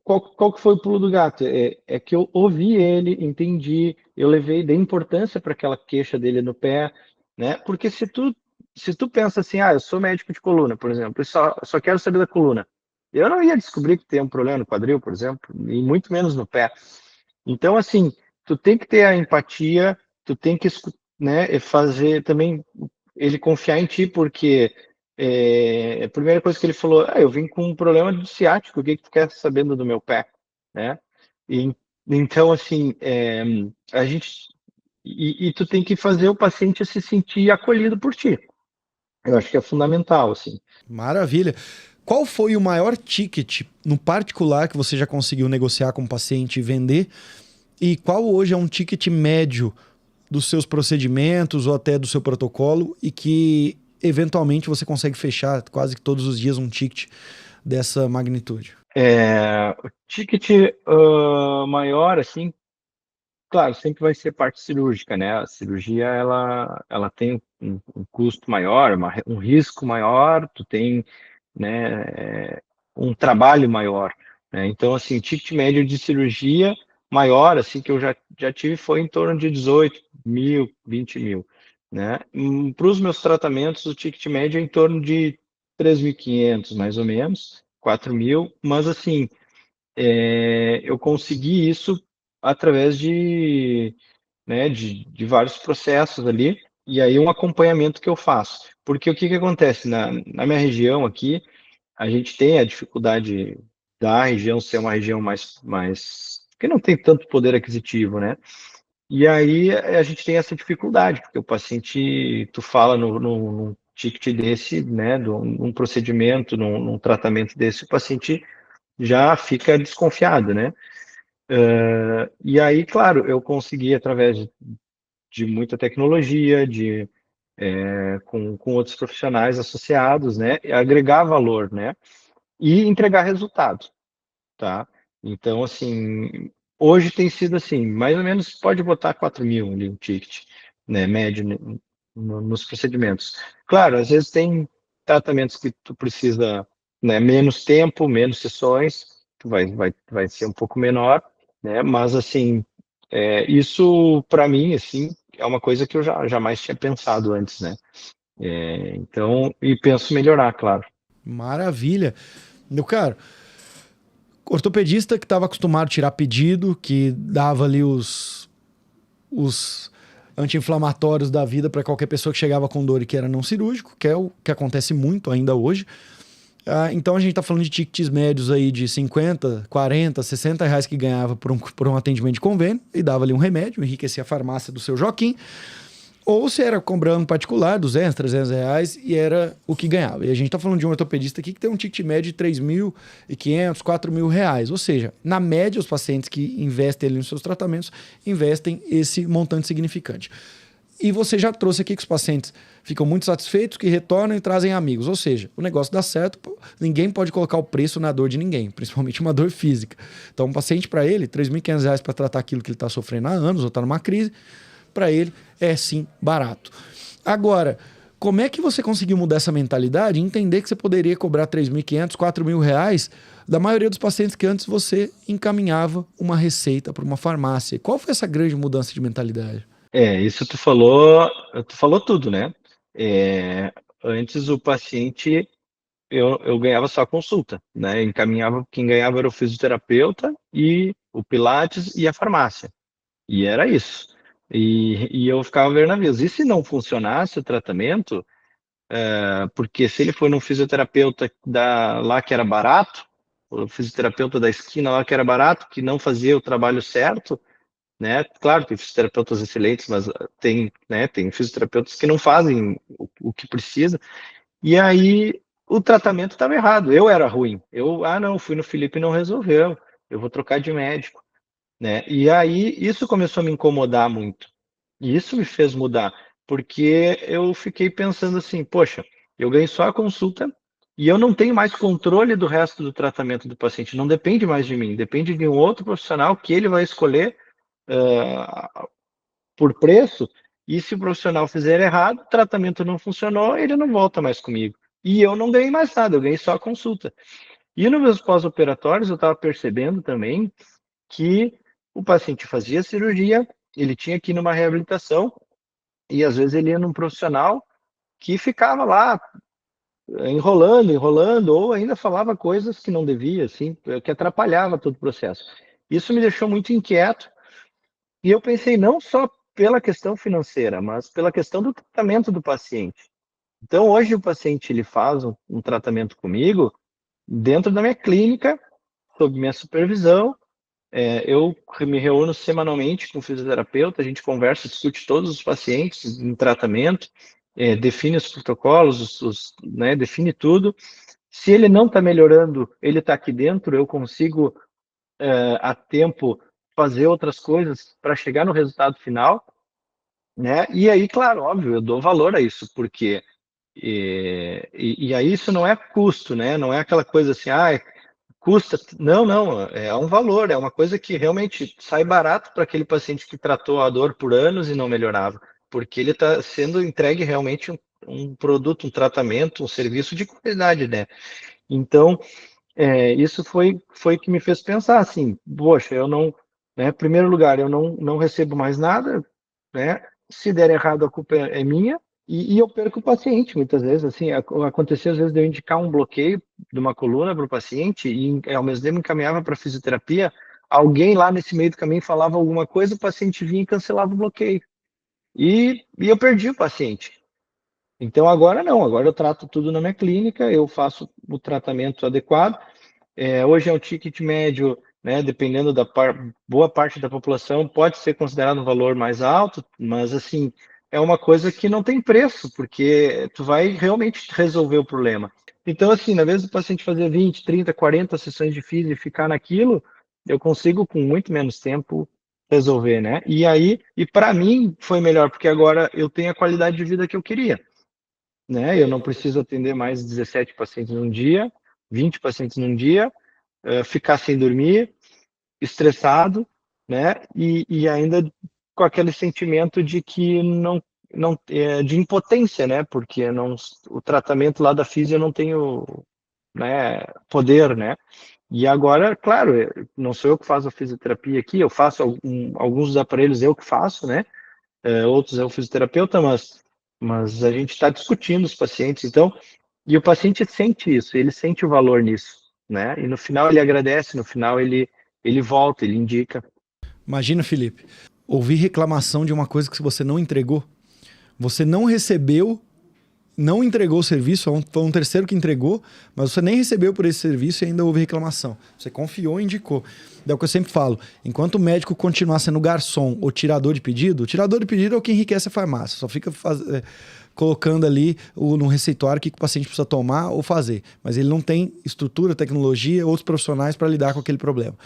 qual que foi o pulo do gato? É que eu ouvi ele, entendi, eu dei importância para aquela queixa dele no pé, né? Porque se tu pensa assim, eu sou médico de coluna, por exemplo, eu só quero saber da coluna. Eu não ia descobrir que tem um problema no quadril, por exemplo, e muito menos no pé. Então, assim, tu tem que ter a empatia, tu tem que, né, fazer também ele confiar em ti, porque a primeira coisa que ele falou, eu vim com um problema de ciático, o que que tu quer sabendo do meu pé, né? E, então, assim, a gente e tu tem que fazer o paciente se sentir acolhido por ti. Eu acho que é fundamental, assim. Maravilha. Qual foi o maior ticket no particular que você já conseguiu negociar com o paciente e vender? E qual hoje é um ticket médio dos seus procedimentos ou até do seu protocolo e que eventualmente você consegue fechar quase que todos os dias um ticket dessa magnitude? O ticket maior, assim, claro, sempre vai ser parte cirúrgica, né? A cirurgia, ela tem um custo maior, um risco maior, tu tem, né, um trabalho maior, né? Então, assim, o ticket médio de cirurgia maior, assim, que eu já tive foi em torno de 18 mil, 20 mil, né? Para os meus tratamentos, o ticket médio é em torno de 3.500, mais ou menos, 4 mil, mas, assim, eu consegui isso através né, de vários processos ali, e aí um acompanhamento que eu faço. Porque o que que acontece? Na minha região aqui, a gente tem a dificuldade da região ser uma região que não tem tanto poder aquisitivo, né? E aí a gente tem essa dificuldade, porque o paciente, tu fala num ticket desse, né, num procedimento, num tratamento desse, o paciente já fica desconfiado, né? E aí, claro, eu consegui, através de muita tecnologia, com outros profissionais associados, né, agregar valor, né, e entregar resultado, tá? Então, assim, hoje tem sido assim, mais ou menos, pode botar 4 mil ali, um ticket, né, médio nos procedimentos. Claro, às vezes tem tratamentos que tu precisa, né, menos tempo, menos sessões, tu vai ser um pouco menor, né, mas assim, isso para mim, assim, é uma coisa que eu jamais tinha pensado antes, né? Então, e penso melhorar, claro. Maravilha. Meu caro, ortopedista que estava acostumado a tirar pedido, que dava ali os anti-inflamatórios da vida para qualquer pessoa que chegava com dor e que era não cirúrgico, que é o que acontece muito ainda hoje. Então a gente está falando de tickets médios aí de 50, 40, 60 reais que ganhava por um atendimento de convênio e dava ali um remédio, enriquecia a farmácia do seu Joaquim. Ou se era cobrando particular, 200, 300 reais, e era o que ganhava. E a gente está falando de um ortopedista aqui que tem um ticket médio de 3.500, 4.000 reais. Ou seja, na média, os pacientes que investem ali nos seus tratamentos, investem esse montante significante. E você já trouxe aqui que os pacientes ficam muito satisfeitos, que retornam e trazem amigos. Ou seja, o negócio dá certo, ninguém pode colocar o preço na dor de ninguém, principalmente uma dor física. Então, um paciente, para ele, R$ 3.500 para tratar aquilo que ele está sofrendo há anos ou está numa crise, para ele é sim barato. Agora, como é que você conseguiu mudar essa mentalidade e entender que você poderia cobrar R$ 3.500, R$ 4.000 da maioria dos pacientes que antes você encaminhava uma receita para uma farmácia? Qual foi essa grande mudança de mentalidade? Isso tu falou tudo, né? Antes o paciente, eu ganhava só consulta, né? Encaminhava, quem ganhava era o fisioterapeuta e o Pilates e a farmácia. E era isso. E eu ficava vendo navios. E se não funcionasse o tratamento, porque se ele foi num fisioterapeuta lá que era barato, o fisioterapeuta da esquina lá que era barato, que não fazia o trabalho certo, né? Claro, tem fisioterapeutas excelentes, mas tem fisioterapeutas que não fazem o que precisa. E aí o tratamento estava errado. Eu era ruim. Não, fui no Felipe e não resolveu. Eu vou trocar de médico, né? E aí isso começou a me incomodar muito. E isso me fez mudar, porque eu fiquei pensando assim, poxa, eu ganhei só a consulta e eu não tenho mais controle do resto do tratamento do paciente. Não depende mais de mim, depende de um outro profissional que ele vai escolher por preço. E se o profissional fizer errado, o tratamento não funcionou, ele não volta mais comigo. E eu não ganhei mais nada, eu ganhei só a consulta. E nos meus pós-operatórios, eu estava percebendo também que o paciente fazia cirurgia, ele tinha que ir numa reabilitação, e às vezes ele ia num profissional que ficava lá enrolando, ou ainda falava coisas que não devia, assim, que atrapalhava todo o processo. Isso me deixou muito inquieto, e eu pensei não só pela questão financeira, mas pela questão do tratamento do paciente. Então, hoje o paciente ele faz um tratamento comigo dentro da minha clínica, sob minha supervisão. Eu me reúno semanalmente com o fisioterapeuta, a gente conversa, discute todos os pacientes em tratamento, define os protocolos, né, define tudo. Se ele não está melhorando, ele está aqui dentro, eu consigo, a tempo, fazer outras coisas para chegar no resultado final, né? E aí, claro, óbvio, eu dou valor a isso, porque e aí isso não é custo, né? Não é aquela coisa assim, custa. Não, não, é um valor, é uma coisa que realmente sai barato para aquele paciente que tratou a dor por anos e não melhorava, porque ele está sendo entregue realmente um produto, um tratamento, um serviço de qualidade, né? Então, isso foi que me fez pensar assim, poxa, eu não, né, em primeiro lugar, eu não recebo mais nada, né? Se der errado, a culpa é minha, e eu perco o paciente muitas vezes. Assim, aconteceu às vezes de eu indicar um bloqueio de uma coluna para o paciente e ao mesmo tempo encaminhava para fisioterapia. Alguém lá nesse meio do caminho falava alguma coisa, o paciente vinha e cancelava o bloqueio. E eu perdi o paciente. Então agora não, agora eu trato tudo na minha clínica, eu faço o tratamento adequado. Hoje é um ticket médio, né, dependendo boa parte da população, pode ser considerado um valor mais alto, mas assim, é uma coisa que não tem preço, porque tu vai realmente resolver o problema. Então, assim, na vez do paciente fazer 20, 30, 40 sessões de físio e ficar naquilo, eu consigo, com muito menos tempo, resolver, né? E aí, para mim, foi melhor, porque agora eu tenho a qualidade de vida que eu queria, né? Eu não preciso atender mais 17 pacientes num dia, 20 pacientes num dia, ficar sem dormir, estressado, né? E ainda com aquele sentimento de que não de impotência, né? Porque o tratamento lá da físio eu não tenho, né, poder, né? E agora, claro, não sou eu que faço a fisioterapia aqui, eu faço alguns dos aparelhos eu que faço, né? Outros é o fisioterapeuta, mas a gente está discutindo os pacientes, então, e o paciente sente isso, ele sente o valor nisso, né? E no final ele agradece, no final ele volta, ele indica. Imagina, Felipe, ouvir reclamação de uma coisa que você não entregou. Você não recebeu, não entregou o serviço, foi um terceiro que entregou, mas você nem recebeu por esse serviço e ainda houve reclamação. Você confiou e indicou. É o que eu sempre falo, enquanto o médico continuar sendo garçom ou tirador de pedido, o tirador de pedido é o que enriquece a farmácia, só fica colocando ali no receituário o que o paciente precisa tomar ou fazer, mas ele não tem estrutura, tecnologia, outros profissionais para lidar com aquele problema.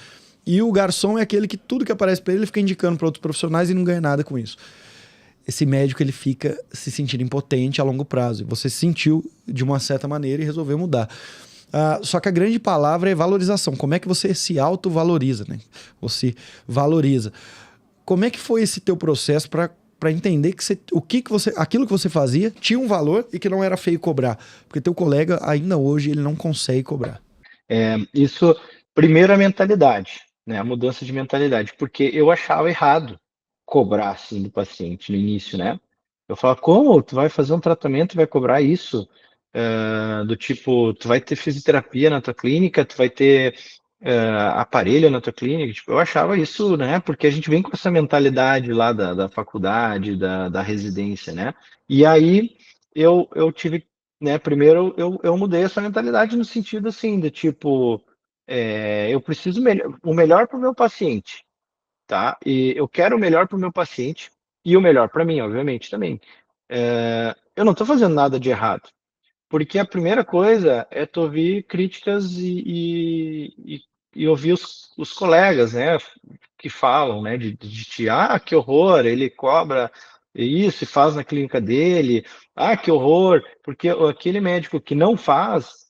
E o garçom é aquele que tudo que aparece para ele fica indicando para outros profissionais e não ganha nada com isso. esse médico ele fica se sentindo impotente a longo prazo. E você se sentiu de uma certa maneira e resolveu mudar. Só que a grande palavra é valorização. Como é que você se autovaloriza, né? Ou se valoriza. Como é que foi esse teu processo para entender que aquilo que você fazia tinha um valor e que não era feio cobrar? Porque teu colega, ainda hoje, ele não consegue cobrar. Isso, primeiro a mentalidade, né? A mudança de mentalidade, porque eu achava errado cobrar assim do paciente no início, né? Eu falava, como? Tu vai fazer um tratamento e vai cobrar isso? Do tipo, tu vai ter fisioterapia na tua clínica, tu vai ter aparelho na tua clínica. Tipo, eu achava isso, né? Porque a gente vem com essa mentalidade lá da faculdade, da residência, né? E aí eu tive, né? Primeiro eu mudei essa mentalidade no sentido assim, de tipo, eu preciso o melhor para o meu paciente, tá? E eu quero o melhor para o meu paciente e o melhor para mim, obviamente, também. Eu não estou fazendo nada de errado, porque a primeira coisa é tu ouvir críticas e ouvir os colegas, né, que falam, né, de ti, que horror, ele cobra isso e faz na clínica dele, que horror, porque aquele médico que não faz,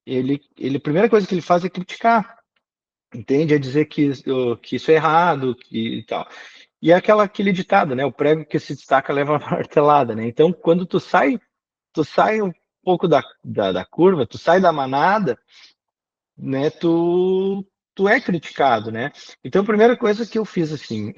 a primeira coisa que ele faz é criticar, entende? É dizer que isso é errado, que e tal. E é aquele ditado, né, o prego que se destaca leva a martelada, né? Então, quando tu sai um pouco da curva, tu sai da manada, né? Tu é criticado, né? Então, a primeira coisa que eu fiz assim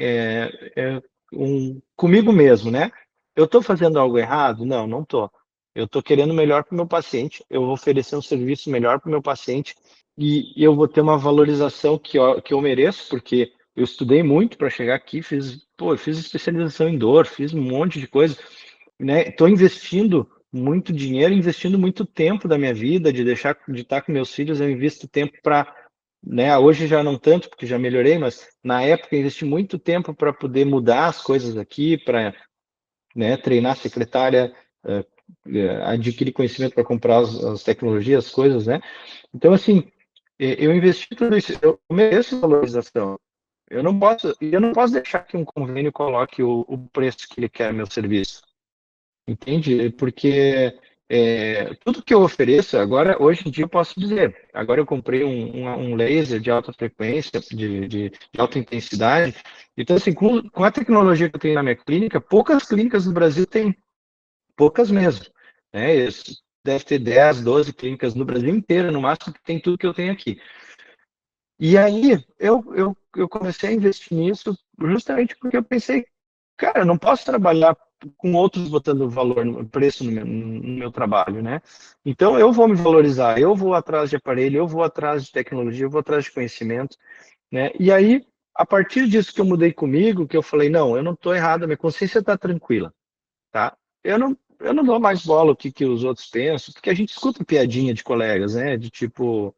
comigo mesmo, né? Eu estou fazendo algo errado? Não, não estou. Eu estou querendo o melhor para o meu paciente. Eu vou oferecer um serviço melhor para o meu paciente e eu vou ter uma valorização que eu mereço, porque eu estudei muito para chegar aqui, fiz especialização em dor, fiz um monte de coisa, né? Estou investindo muito dinheiro, investindo muito tempo da minha vida, de estar com meus filhos, eu invisto tempo para, né? Hoje já não tanto, porque já melhorei, mas na época eu investi muito tempo para poder mudar as coisas aqui, para, né, treinar secretária, adquirir conhecimento para comprar as tecnologias, as coisas, né? Então, assim, eu investi tudo isso, eu mereço valorização. Eu não posso deixar que um convênio coloque o preço que ele quer no meu serviço. Entende? Porque tudo que eu ofereço, agora, hoje em dia eu posso dizer, agora eu comprei um laser de alta frequência, de alta intensidade, então assim, com a tecnologia que eu tenho na minha clínica, poucas clínicas no Brasil têm, poucas mesmo, né? Isso deve ter 10, 12 clínicas no Brasil inteiro, no máximo, que tem tudo que eu tenho aqui. E aí eu comecei a investir nisso justamente porque eu pensei, cara, eu não posso trabalhar com outros botando valor, preço no meu trabalho, né? Então eu vou me valorizar, eu vou atrás de aparelho, eu vou atrás de tecnologia, eu vou atrás de conhecimento, né? E aí, a partir disso que eu mudei comigo, que eu falei, não, eu não estou errado, a minha consciência está tranquila, tá? Eu não dou mais bola o que os outros pensam, porque a gente escuta piadinha de colegas, né? De tipo,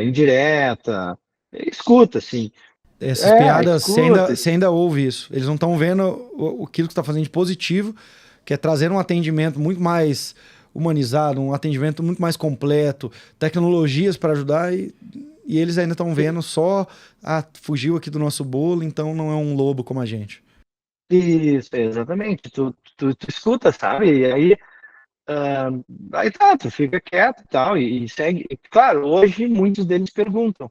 indireta, escuta, assim. Essas piadas, Escuta. você ainda ouve isso. Eles não estão vendo aquilo que você está fazendo de positivo, que é trazer um atendimento muito mais humanizado, um atendimento muito mais completo, tecnologias para ajudar e eles ainda estão vendo só, fugiu aqui do nosso bolo, então não é um lobo como a gente. Isso, exatamente. Tu escuta, sabe? E aí tá, tu fica quieto e tal, e segue. E, claro, hoje muitos deles perguntam,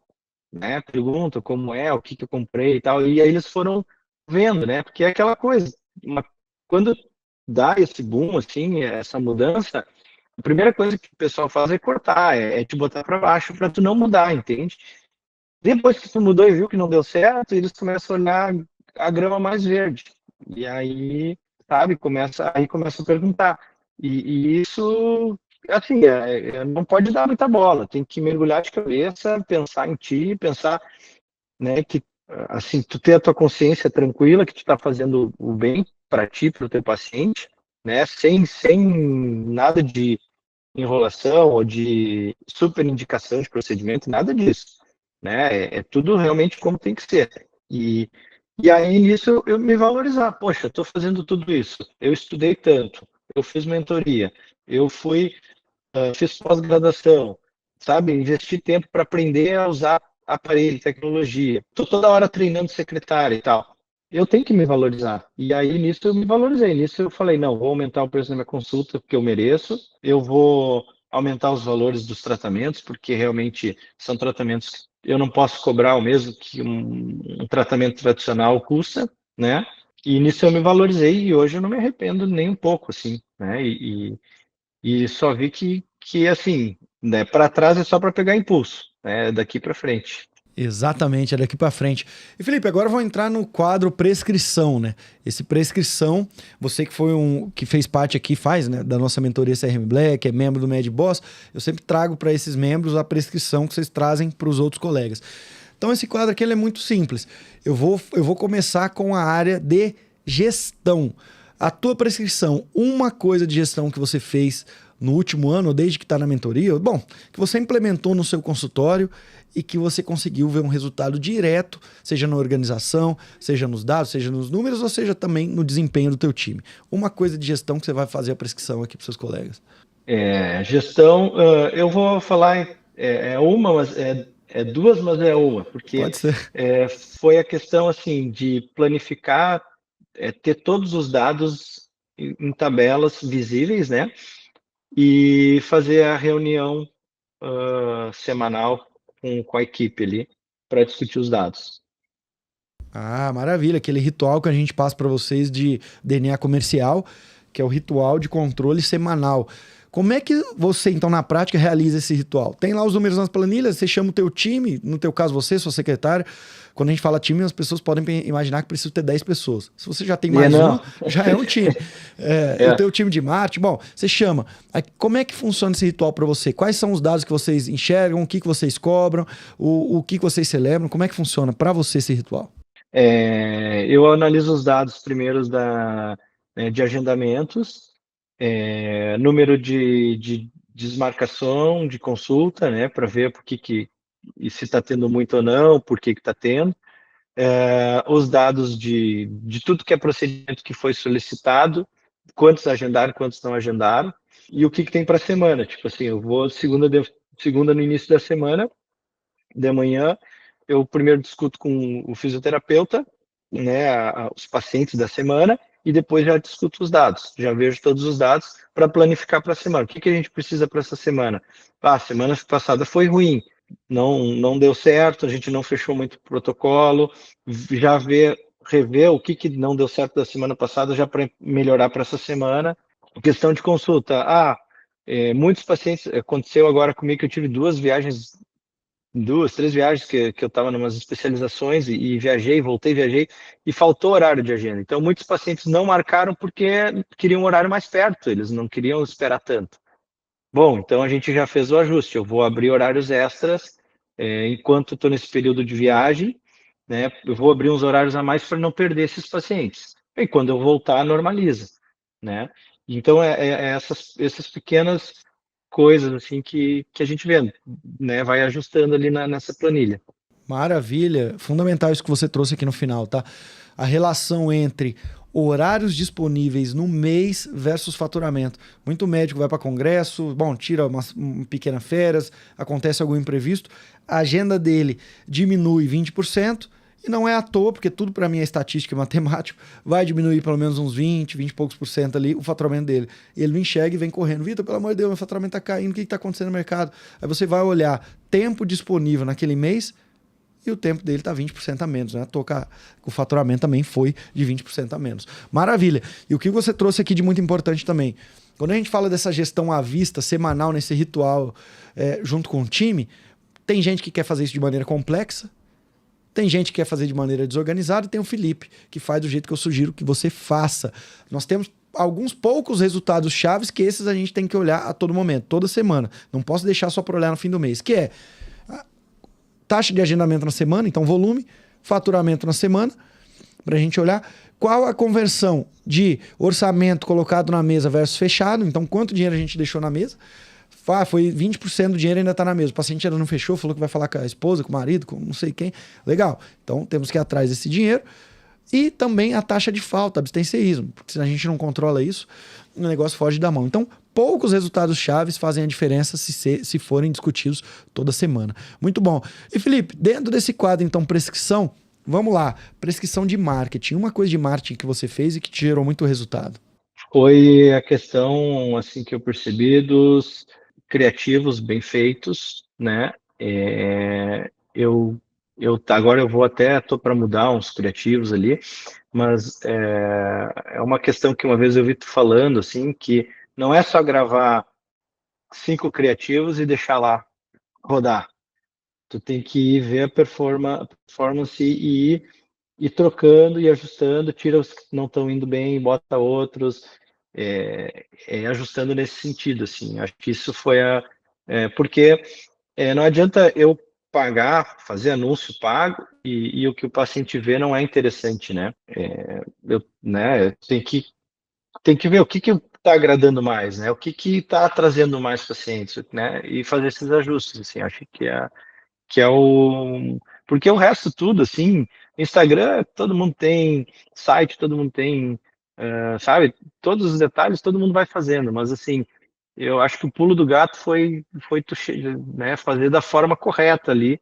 né? Perguntam como é, o que eu comprei e tal, e aí eles foram vendo, né? Porque é aquela coisa, quando dá esse boom, assim, essa mudança, a primeira coisa que o pessoal faz é cortar, é te botar para baixo para tu não mudar, entende? Depois que tu mudou e viu que não deu certo, eles começam a olhar a grama mais verde. E aí, sabe, começa a perguntar. E isso, assim, não pode dar muita bola, tem que mergulhar de cabeça, pensar em ti, pensar, né, que, assim, tu ter a tua consciência tranquila, que tu está fazendo o bem para ti, para o teu paciente, né, sem nada de enrolação ou de super indicação de procedimento, nada disso, né? É tudo realmente como tem que ser. E aí nisso eu me valorizar, poxa, estou fazendo tudo isso, eu estudei tanto, eu fiz mentoria, eu fiz pós-graduação, sabe? Investi tempo para aprender a usar aparelho, tecnologia. Estou toda hora treinando secretária e tal. eu tenho que me valorizar. E aí, nisso, eu me valorizei. Nisso, eu falei, não, vou aumentar o preço da minha consulta, porque eu mereço. Eu vou aumentar os valores dos tratamentos, porque realmente são tratamentos que eu não posso cobrar o mesmo que um tratamento tradicional custa, né? E nisso eu me valorizei e hoje eu não me arrependo nem um pouco, assim, né? E só vi que assim, né, para trás é só para pegar impulso, né? Daqui para frente. Exatamente, é daqui para frente. E Felipe, agora eu vou entrar no quadro prescrição, né? Esse prescrição, você que foi que fez parte aqui, faz, né, da nossa mentoria CRM Black, é membro do MedBoss, eu sempre trago para esses membros a prescrição que vocês trazem para os outros colegas. Então esse quadro aqui ele é muito simples. Eu vou começar com a área de gestão. A tua prescrição, uma coisa de gestão que você fez no último ano, ou desde que está na mentoria, bom, que você implementou no seu consultório e que você conseguiu ver um resultado direto, seja na organização, seja nos dados, seja nos números, ou seja também no desempenho do teu time. Uma coisa de gestão que você vai fazer a prescrição aqui para seus colegas. Gestão, eu vou falar uma, mas é duas, mas é uma, porque Pode ser. foi a questão assim de planificar, ter todos os dados em tabelas visíveis, né? E fazer a reunião semanal com a equipe ali para discutir os dados. Ah, maravilha. Aquele ritual que a gente passa para vocês de DNA comercial, que é o ritual de controle semanal. Como é que você, então, na prática, realiza esse ritual? Tem lá os números nas planilhas, você chama o teu time, no teu caso você, sua secretária. Quando a gente fala time, as pessoas podem imaginar que precisa ter 10 pessoas. Se você já tem mais uma, já é um time. O teu time de marketing, bom, você chama. Como é que funciona esse ritual para você? Quais são os dados que vocês enxergam, o que vocês cobram, o que vocês celebram? Como é que funciona para você esse ritual? Eu analiso os dados primeiros de agendamentos, número de desmarcação, de consulta, né, para ver e se está tendo muito ou não, por que está tendo. Os dados de tudo que é procedimento que foi solicitado, quantos agendaram, quantos não agendaram, e o que tem para a semana. Tipo assim, eu vou segunda no início da semana, de manhã, eu primeiro discuto com o fisioterapeuta, né, os pacientes da semana, e depois já discuto os dados, já vejo todos os dados para planificar para a semana. O que a gente precisa para essa semana? A semana passada foi ruim, não deu certo, a gente não fechou muito protocolo, já rever o que não deu certo da semana passada, já para melhorar para essa semana. Questão de consulta. Muitos pacientes, aconteceu agora comigo que eu tive duas, três viagens que eu estava em umas especializações e viajei, voltei, viajei, e faltou horário de agenda. Então, muitos pacientes não marcaram porque queriam um horário mais perto, eles não queriam esperar tanto. Bom, então a gente já fez o ajuste, eu vou abrir horários extras enquanto estou nesse período de viagem, né? Eu vou abrir uns horários a mais para não perder esses pacientes. E quando eu voltar, normaliza, né? Então, essas pequenas coisas assim que a gente vê, né? Vai ajustando ali nessa planilha. Maravilha. Fundamental isso que você trouxe aqui no final, tá? A relação entre horários disponíveis no mês versus faturamento. Muito médico vai para congresso, bom, tira uma pequena férias, acontece algum imprevisto, a agenda dele diminui 20%, e não é à toa, porque tudo para mim é estatística e matemático, vai diminuir pelo menos uns 20 e poucos por cento ali o faturamento dele. E ele me enxerga e vem correndo. Vitor, pelo amor de Deus, meu faturamento tá caindo, o que está acontecendo no mercado? Aí você vai olhar tempo disponível naquele mês e o tempo dele está 20% a menos, né? O faturamento também foi de 20% a menos. Maravilha. E o que você trouxe aqui de muito importante também, quando a gente fala dessa gestão à vista, semanal, nesse ritual, junto com o time, tem gente que quer fazer isso de maneira complexa, tem gente que quer fazer de maneira desorganizada, e tem o Felipe, que faz do jeito que eu sugiro que você faça. Nós temos alguns poucos resultados chaves que esses a gente tem que olhar a todo momento, toda semana. Não posso deixar só para olhar no fim do mês, que é taxa de agendamento na semana, então volume, faturamento na semana, para a gente olhar qual a conversão de orçamento colocado na mesa versus fechado, então quanto dinheiro a gente deixou na mesa. Foi 20% do dinheiro ainda está na mesa. O paciente ainda não fechou, falou que vai falar com a esposa, com o marido, com não sei quem. Legal. Então temos que ir atrás desse dinheiro. E também a taxa de falta, abstencionismo. Porque se a gente não controla isso, o negócio foge da mão. Então, poucos resultados chaves fazem a diferença se forem discutidos toda semana. Muito bom. E Felipe, dentro desse quadro, então, prescrição, Vamos lá, prescrição de marketing. Uma coisa de marketing que você fez e que te gerou muito resultado. Foi a questão, assim, que eu percebi dos criativos bem feitos, né? Agora eu vou até, tô para mudar uns criativos ali, mas é uma questão que uma vez eu vi tu falando, assim, que não é só gravar 5 criativos e deixar lá rodar. Tu tem que ir ver a performance e ir trocando e ajustando, tira os que não estão indo bem, bota outros, ajustando nesse sentido, assim. Acho que isso foi porque não adianta eu pagar, fazer anúncio pago e o que o paciente vê não é interessante, né? Tem que ver o que está agradando mais, né? O que está trazendo mais pacientes, né? E fazer esses ajustes, assim. Acho que é o. Porque o resto tudo, assim, Instagram, todo mundo tem, site, todo mundo tem, sabe? Todos os detalhes todo mundo vai fazendo, mas assim, eu acho que o pulo do gato foi né, fazer da forma correta ali,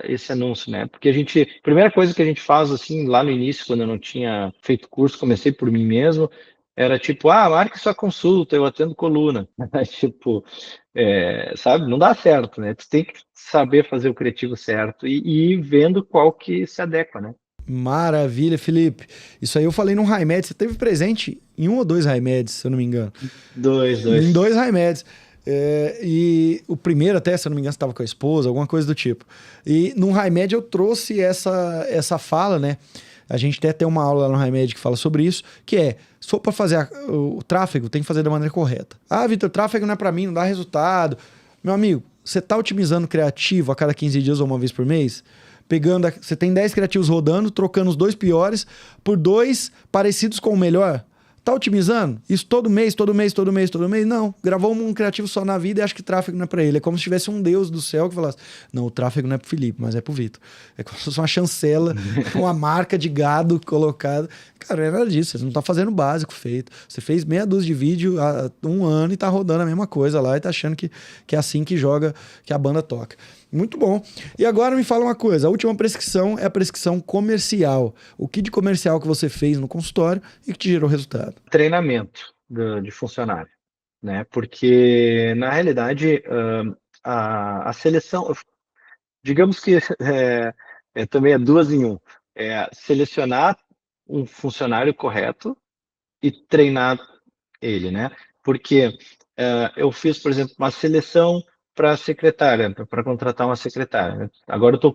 esse anúncio, né? Porque a primeira coisa que a gente faz, assim, lá no início, quando eu não tinha feito curso, comecei por mim mesmo, era tipo, marque sua consulta, eu atendo coluna. Tipo, sabe? Não dá certo, né? Tu tem que saber fazer o criativo certo e ir vendo qual que se adequa, né? Maravilha, Felipe. Isso aí eu falei num Raimed. Você teve presente em um ou dois Raimeds, se eu não me engano. Dois, Em dois. dois Raimedes. E o primeiro, até, se eu não me engano, você estava com a esposa, alguma coisa do tipo. E num Raimed eu trouxe essa fala, né? A gente até tem uma aula lá no Raimed que fala sobre isso, que é, se for para fazer o tráfego, tem que fazer da maneira correta. Ah, Vitor, tráfego não é para mim, não dá resultado. Meu amigo, você tá otimizando criativo a cada 15 dias ou uma vez por mês? Você tem 10 criativos rodando, trocando os 2 piores por 2 parecidos com o melhor? Tá otimizando? Isso todo mês, todo mês, todo mês, todo mês? Não. Gravou um criativo só na vida e acha que tráfego não é pra ele. É como se tivesse um Deus do céu que falasse: não, o tráfego não é pro Felipe, mas é pro Vitor. É como se fosse uma chancela, uma marca de gado colocada. Cara, não é nada disso. Você não tá fazendo o básico feito. Você fez meia dúzia de vídeo há um ano e tá rodando a mesma coisa lá e tá achando que é assim que joga, que a banda toca. Muito bom. E agora me fala uma coisa: a última prescrição é a prescrição comercial. O que de comercial que você fez no consultório e que te gerou resultado? Treinamento de funcionário, né? Porque, na realidade, a seleção, digamos que também é duas em um. É selecionar um funcionário correto e treinar ele, né? Porque eu fiz, por exemplo, uma seleção para secretária, para contratar uma secretária, né? Agora eu estou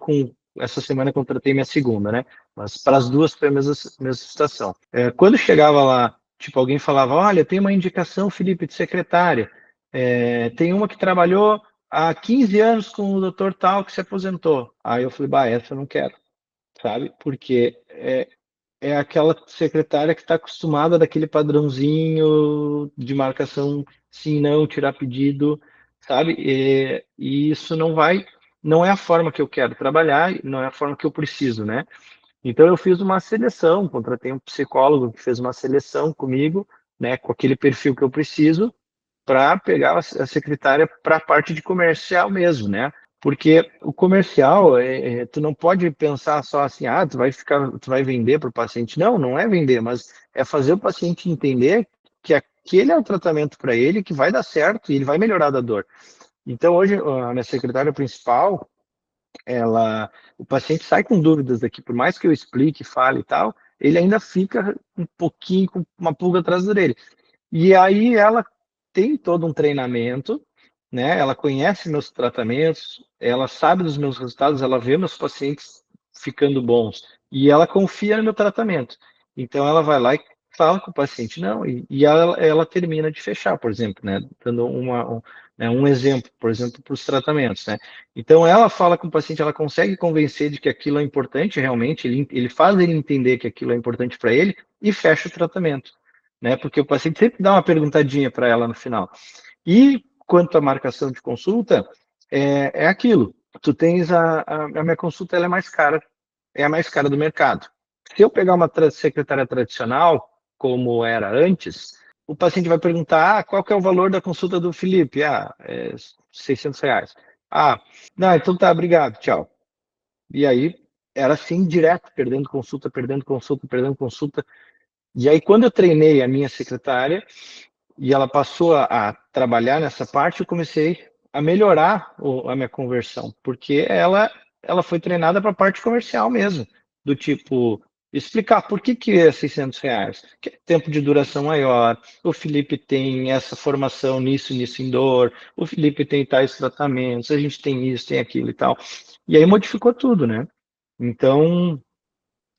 essa semana eu contratei minha segunda, né? Mas para as duas foi a mesma situação. Quando chegava lá, tipo, alguém falava, olha, tem uma indicação, Felipe, de secretária. Tem uma que trabalhou há 15 anos com o doutor tal que se aposentou. Aí eu falei, bah, essa eu não quero, sabe? Porque é aquela secretária que está acostumada daquele padrãozinho de marcação, sim, não, tirar pedido, sabe? E isso não é a forma que eu quero trabalhar, não é a forma que eu preciso, né? Então eu fiz uma seleção, contratei um psicólogo que fez uma seleção comigo, né, com aquele perfil que eu preciso, para pegar a secretária para a parte de comercial mesmo, né? Porque o comercial, tu não pode pensar só assim, tu vai vender para o paciente. Não, não é vender, mas é fazer o paciente entender que aquele é o tratamento para ele, que vai dar certo e ele vai melhorar da dor. Então hoje a minha secretária principal, o paciente sai com dúvidas daqui, por mais que eu explique, fale e tal, ele ainda fica um pouquinho com uma pulga atrás da orelha. E aí ela tem todo um treinamento, né? Ela conhece meus tratamentos, ela sabe dos meus resultados, ela vê meus pacientes ficando bons e ela confia no meu tratamento. Então ela vai lá e fala com o paciente, não, e ela termina de fechar, por exemplo, né? Dando um exemplo, por exemplo, para os tratamentos, né? Então ela fala com o paciente, ela consegue convencer de que aquilo é importante realmente, ele faz ele entender que aquilo é importante para ele e fecha o tratamento, né? Porque o paciente sempre dá uma perguntadinha para ela no final. E quanto à marcação de consulta, é aquilo. Tu tens a minha consulta, ela é mais cara, é a mais cara do mercado. Se eu pegar uma secretária tradicional, como era antes, o paciente vai perguntar, qual que é o valor da consulta do Felipe? R$ 600. Não, então tá, obrigado, tchau. E aí era assim direto, perdendo consulta, perdendo consulta, perdendo consulta. E aí, quando eu treinei a minha secretária e ela passou a trabalhar nessa parte, eu comecei a melhorar a minha conversão, porque ela foi treinada para a parte comercial mesmo, do tipo, explicar por que é R$ 600, que é tempo de duração maior, o Felipe tem essa formação nisso, nisso em dor, o Felipe tem tais tratamentos, a gente tem isso, tem aquilo e tal. E aí modificou tudo, né? Então,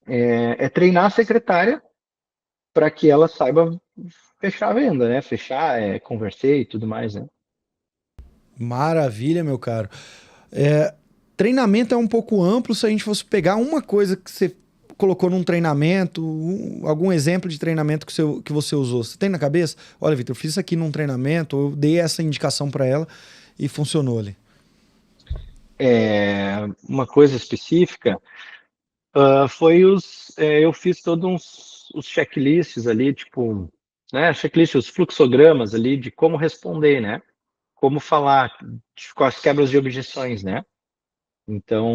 é treinar a secretária para que ela saiba fechar a venda, né? Fechar, converter e tudo mais, né? Maravilha, meu caro. É, treinamento é um pouco amplo se a gente fosse pegar uma coisa que você colocou num treinamento, algum exemplo de treinamento que você usou. Você tem na cabeça? Olha, Vitor, eu fiz isso aqui num treinamento, eu dei essa indicação para ela e funcionou ali. Uma coisa específica foi eu fiz todos os checklists ali, tipo, né? Checklists, os fluxogramas ali de como responder, né? Como falar com as quebras de objeções, né? Então,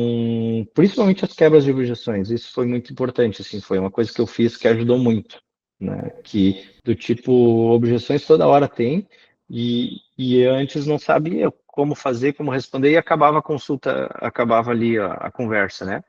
principalmente as quebras de objeções, isso foi muito importante, assim, foi uma coisa que eu fiz que ajudou muito, né? Que do tipo, objeções toda hora tem, e antes não sabia como fazer, como responder, e acabava a consulta, acabava ali a conversa, né?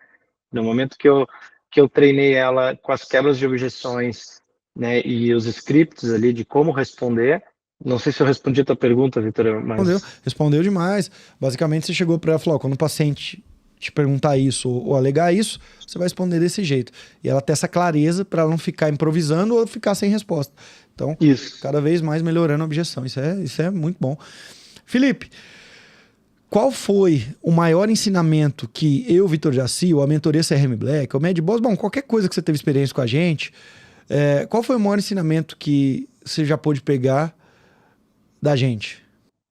No momento que eu treinei ela com as quebras de objeções, né, e os scripts ali de como responder, não sei se eu respondi a tua pergunta, Vitor, Respondeu, mas respondeu demais. Basicamente, você chegou para ela e falou: ó, quando o paciente te perguntar isso ou alegar isso, você vai responder desse jeito. E ela ter essa clareza para ela não ficar improvisando ou ficar sem resposta. Então, isso. cada vez mais melhorando a objeção. Isso é muito bom. Felipe, qual foi o maior ensinamento que eu, Vitor Jaci, ou a mentoria CRM Black, ou Mad Boss, bom, qualquer coisa que você teve experiência com a gente, qual foi o maior ensinamento que você já pôde pegar da gente?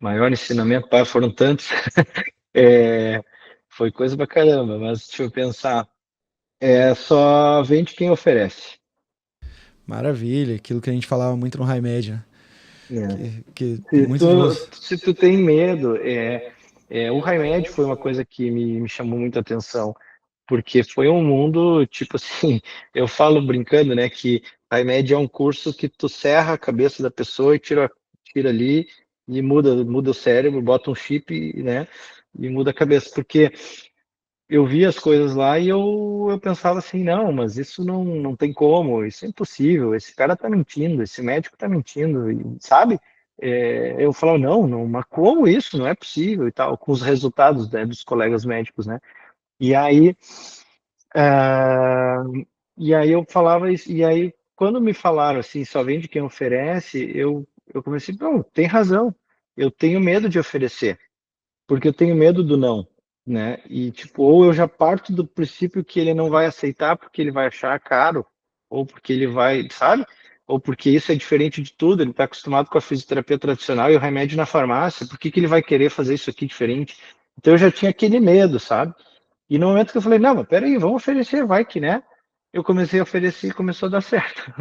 Maior ensinamento, pá, foram tantos. É, foi coisa pra caramba, mas deixa eu pensar. Só vende quem oferece. Maravilha, aquilo que a gente falava muito no High Med, né? É. Que Se muitos de tu, vocês. se tu tem medo, o remédio foi uma coisa que me chamou muita atenção, porque foi um mundo, tipo assim, eu falo brincando, né, que remédio é um curso que tu serra a cabeça da pessoa e tira ali e muda o cérebro, bota um chip, né, e muda a cabeça, porque eu via as coisas lá e eu pensava assim, não, mas isso não tem como, isso é impossível, esse cara tá mentindo, esse médico tá mentindo, e, sabe? Eu falava, não, mas como isso? Não é possível e tal, com os resultados, né, dos colegas médicos, né? E aí, ah, e aí eu falava isso, e aí quando me falaram assim, só vende quem oferece, eu comecei, não, tem razão, eu tenho medo de oferecer porque eu tenho medo do não, né? E tipo, ou eu já parto do princípio que ele não vai aceitar porque ele vai achar caro, ou porque ele vai, sabe? Ou porque isso é diferente de tudo, ele está acostumado com a fisioterapia tradicional e o remédio na farmácia, por que que ele vai querer fazer isso aqui diferente? Então eu já tinha aquele medo, sabe? E no momento que eu falei, não, mas peraí, vamos oferecer, vai que, né? Eu comecei a oferecer e começou a dar certo.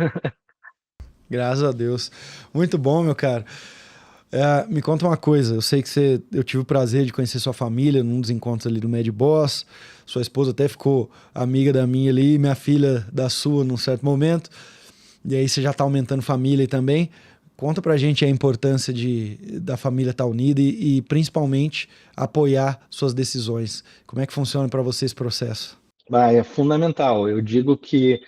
Graças a Deus. Muito bom, meu cara. Me conta uma coisa, eu sei que eu tive o prazer de conhecer sua família num dos encontros ali do Mad Boss. Sua esposa até ficou amiga da minha ali, minha filha da sua num certo momento. E aí você já tá aumentando família também. Conta pra gente a importância da família estar unida e principalmente apoiar suas decisões. Como é que funciona para você esse processo? É fundamental. Eu digo que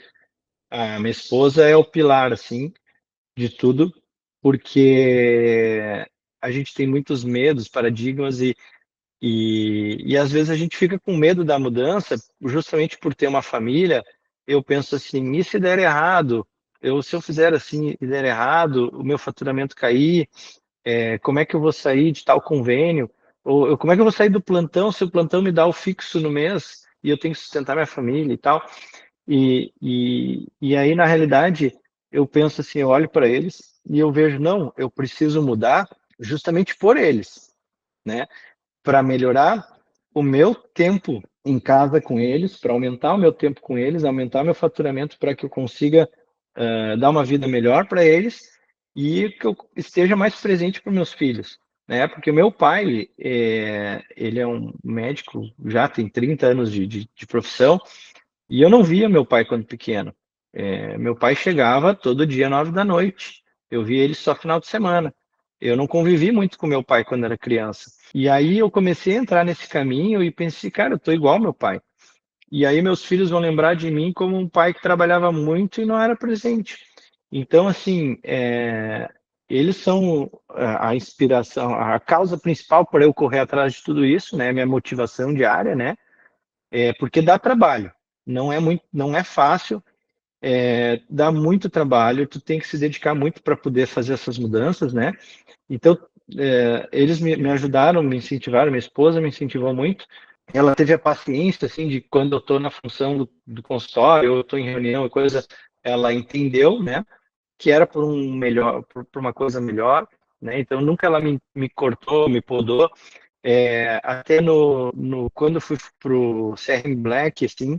a minha esposa é o pilar, assim, de tudo, porque a gente tem muitos medos, paradigmas e às vezes a gente fica com medo da mudança, justamente por ter uma família. Eu penso assim, e se der errado? Se eu fizer assim e der errado, o meu faturamento cair, como é que eu vou sair de tal convênio? Ou como é que eu vou sair do plantão se o plantão me dá o fixo no mês e eu tenho que sustentar minha família e tal? E aí, na realidade, eu penso assim, eu olho para eles e eu vejo, não, eu preciso mudar justamente por eles, né? Para melhorar o meu tempo em casa com eles, para aumentar o meu tempo com eles, aumentar meu faturamento para que eu consiga dar uma vida melhor para eles e que eu esteja mais presente para meus filhos, né? Porque o meu pai, ele é um médico, já tem 30 anos de profissão, e eu não via meu pai quando pequeno. Meu pai chegava todo dia 9 da noite. Eu via ele só final de semana. Eu não convivi muito com meu pai quando era criança. E aí eu comecei a entrar nesse caminho e pensei, cara, eu tô igual ao meu pai. E aí meus filhos vão lembrar de mim como um pai que trabalhava muito e não era presente. Então, assim, eles são a inspiração, a causa principal para eu correr atrás de tudo isso, né? Minha motivação diária, né? Porque dá trabalho. Não é fácil, dá muito trabalho. Tu tem que se dedicar muito para poder fazer essas mudanças, né? Então, eles me ajudaram, me incentivaram. Minha esposa me incentivou muito. Ela teve a paciência, assim, de quando eu estou na função do consultório, eu estou em reunião e coisa, ela entendeu, né? Que era por um melhor, por uma coisa melhor, né? Então nunca ela me cortou, me podou. Até quando eu fui pro CRM Black, assim,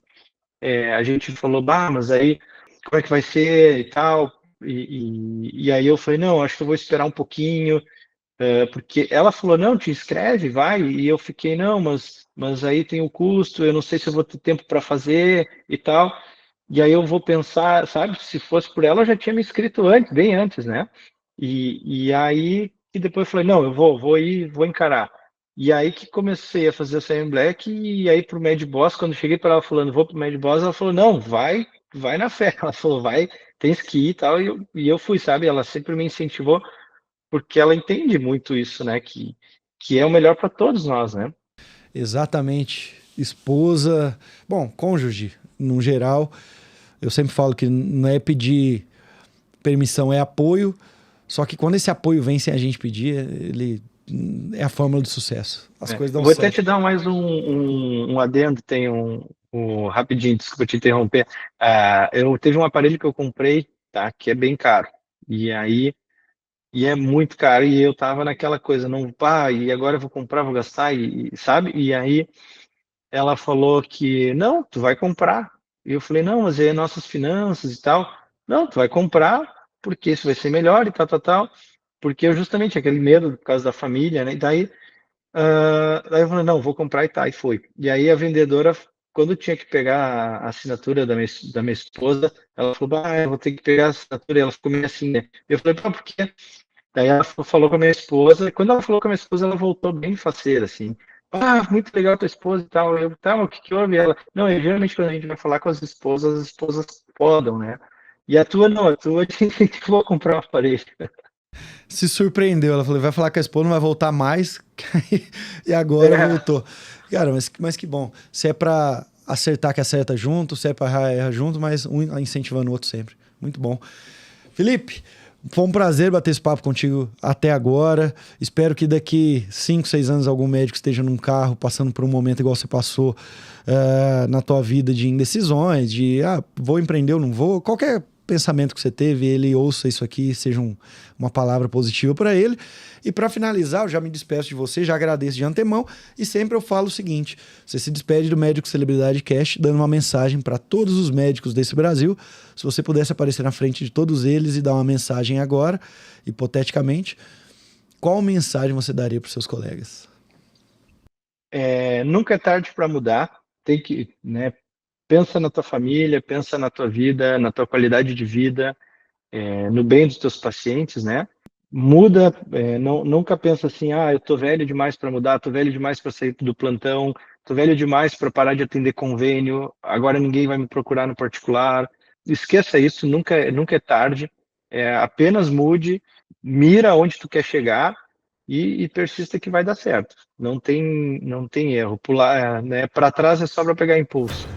a gente falou, bah, mas aí como é que vai ser e tal. E aí eu falei, não, acho que eu vou esperar um pouquinho, porque ela falou, não, te inscreve, vai. E eu fiquei, não, mas aí tem o custo, eu não sei se eu vou ter tempo para fazer e tal. E aí eu vou pensar, sabe, se fosse por ela, eu já tinha me inscrito antes, bem antes, né? E aí que depois eu falei, não, eu vou ir, vou encarar. E aí que comecei a fazer o CM Black e aí pro Mad Boss, quando cheguei para ela falando, vou pro Mad Boss, ela falou, não, vai na fé. Ela falou, vai, tens que ir e tal. E eu fui, sabe? Ela sempre me incentivou porque ela entende muito isso, né? Que é o melhor para todos nós, né? Exatamente. Esposa, bom, cônjuge, no geral. Eu sempre falo que não é pedir permissão, é apoio. Só que quando esse apoio vem sem a gente pedir, ele é a fórmula do sucesso. As coisas dão Vou até certo. te dar mais um adendo, tem rapidinho, desculpa te interromper. Eu teve um aparelho que eu comprei, tá? Que é bem caro. E aí, é muito caro, e eu tava naquela coisa, não, pá, e agora eu vou comprar, vou gastar, sabe? E aí ela falou que, não, tu vai comprar. E eu falei, não, mas é nossas finanças e tal. Não, tu vai comprar, porque isso vai ser melhor e tal, tal, tal. Porque eu justamente aquele medo por causa da família, né? E daí eu falei, não, vou comprar e tá, e foi. E aí a vendedora, quando tinha que pegar a assinatura da minha esposa, ela falou, eu vou ter que pegar a assinatura, e ela ficou meio assim, né? Eu falei, pá, por quê? Daí ela falou com a minha esposa, e quando ela falou com a minha esposa, ela voltou bem faceira, assim. Muito legal tua esposa e tal. Eu, tá, mas o que que houve? Ela, não, geralmente quando a gente vai falar com as esposas podam, né? E a tua não, a tua te incentivou a comprar um aparelho. Se surpreendeu. Ela falou, vai falar com a esposa, não vai voltar mais. E agora É, voltou. Cara, mas que bom. Se é pra acertar, que acerta junto. Se é pra errar, erra junto. Mas um incentivando o outro sempre. Muito bom. Felipe, foi um prazer bater esse papo contigo até agora. Espero que daqui 5, 6 anos algum médico esteja num carro passando por um momento igual você passou na tua vida de indecisões, de vou empreender ou não vou. Qualquer pensamento que você teve, ele ouça isso aqui, seja uma palavra positiva para ele. E para finalizar, eu já me despeço de você, já agradeço de antemão e sempre eu falo o seguinte: você se despede do Médico Celebridade Cast dando uma mensagem para todos os médicos desse Brasil. Se você pudesse aparecer na frente de todos eles e dar uma mensagem agora, hipoteticamente, qual mensagem você daria para os seus colegas? nunca é tarde para mudar. Tem que, né? Pensa na tua família, pensa na tua vida, na tua qualidade de vida, no bem dos teus pacientes, né? Muda, nunca pensa assim, eu tô velho demais para mudar, tô velho demais para sair do plantão, tô velho demais para parar de atender convênio, agora ninguém vai me procurar no particular. Esqueça isso, nunca é tarde. Apenas mude, mira onde tu quer chegar e persista que vai dar certo. Não tem erro. Pular, né, para trás é só para pegar impulso.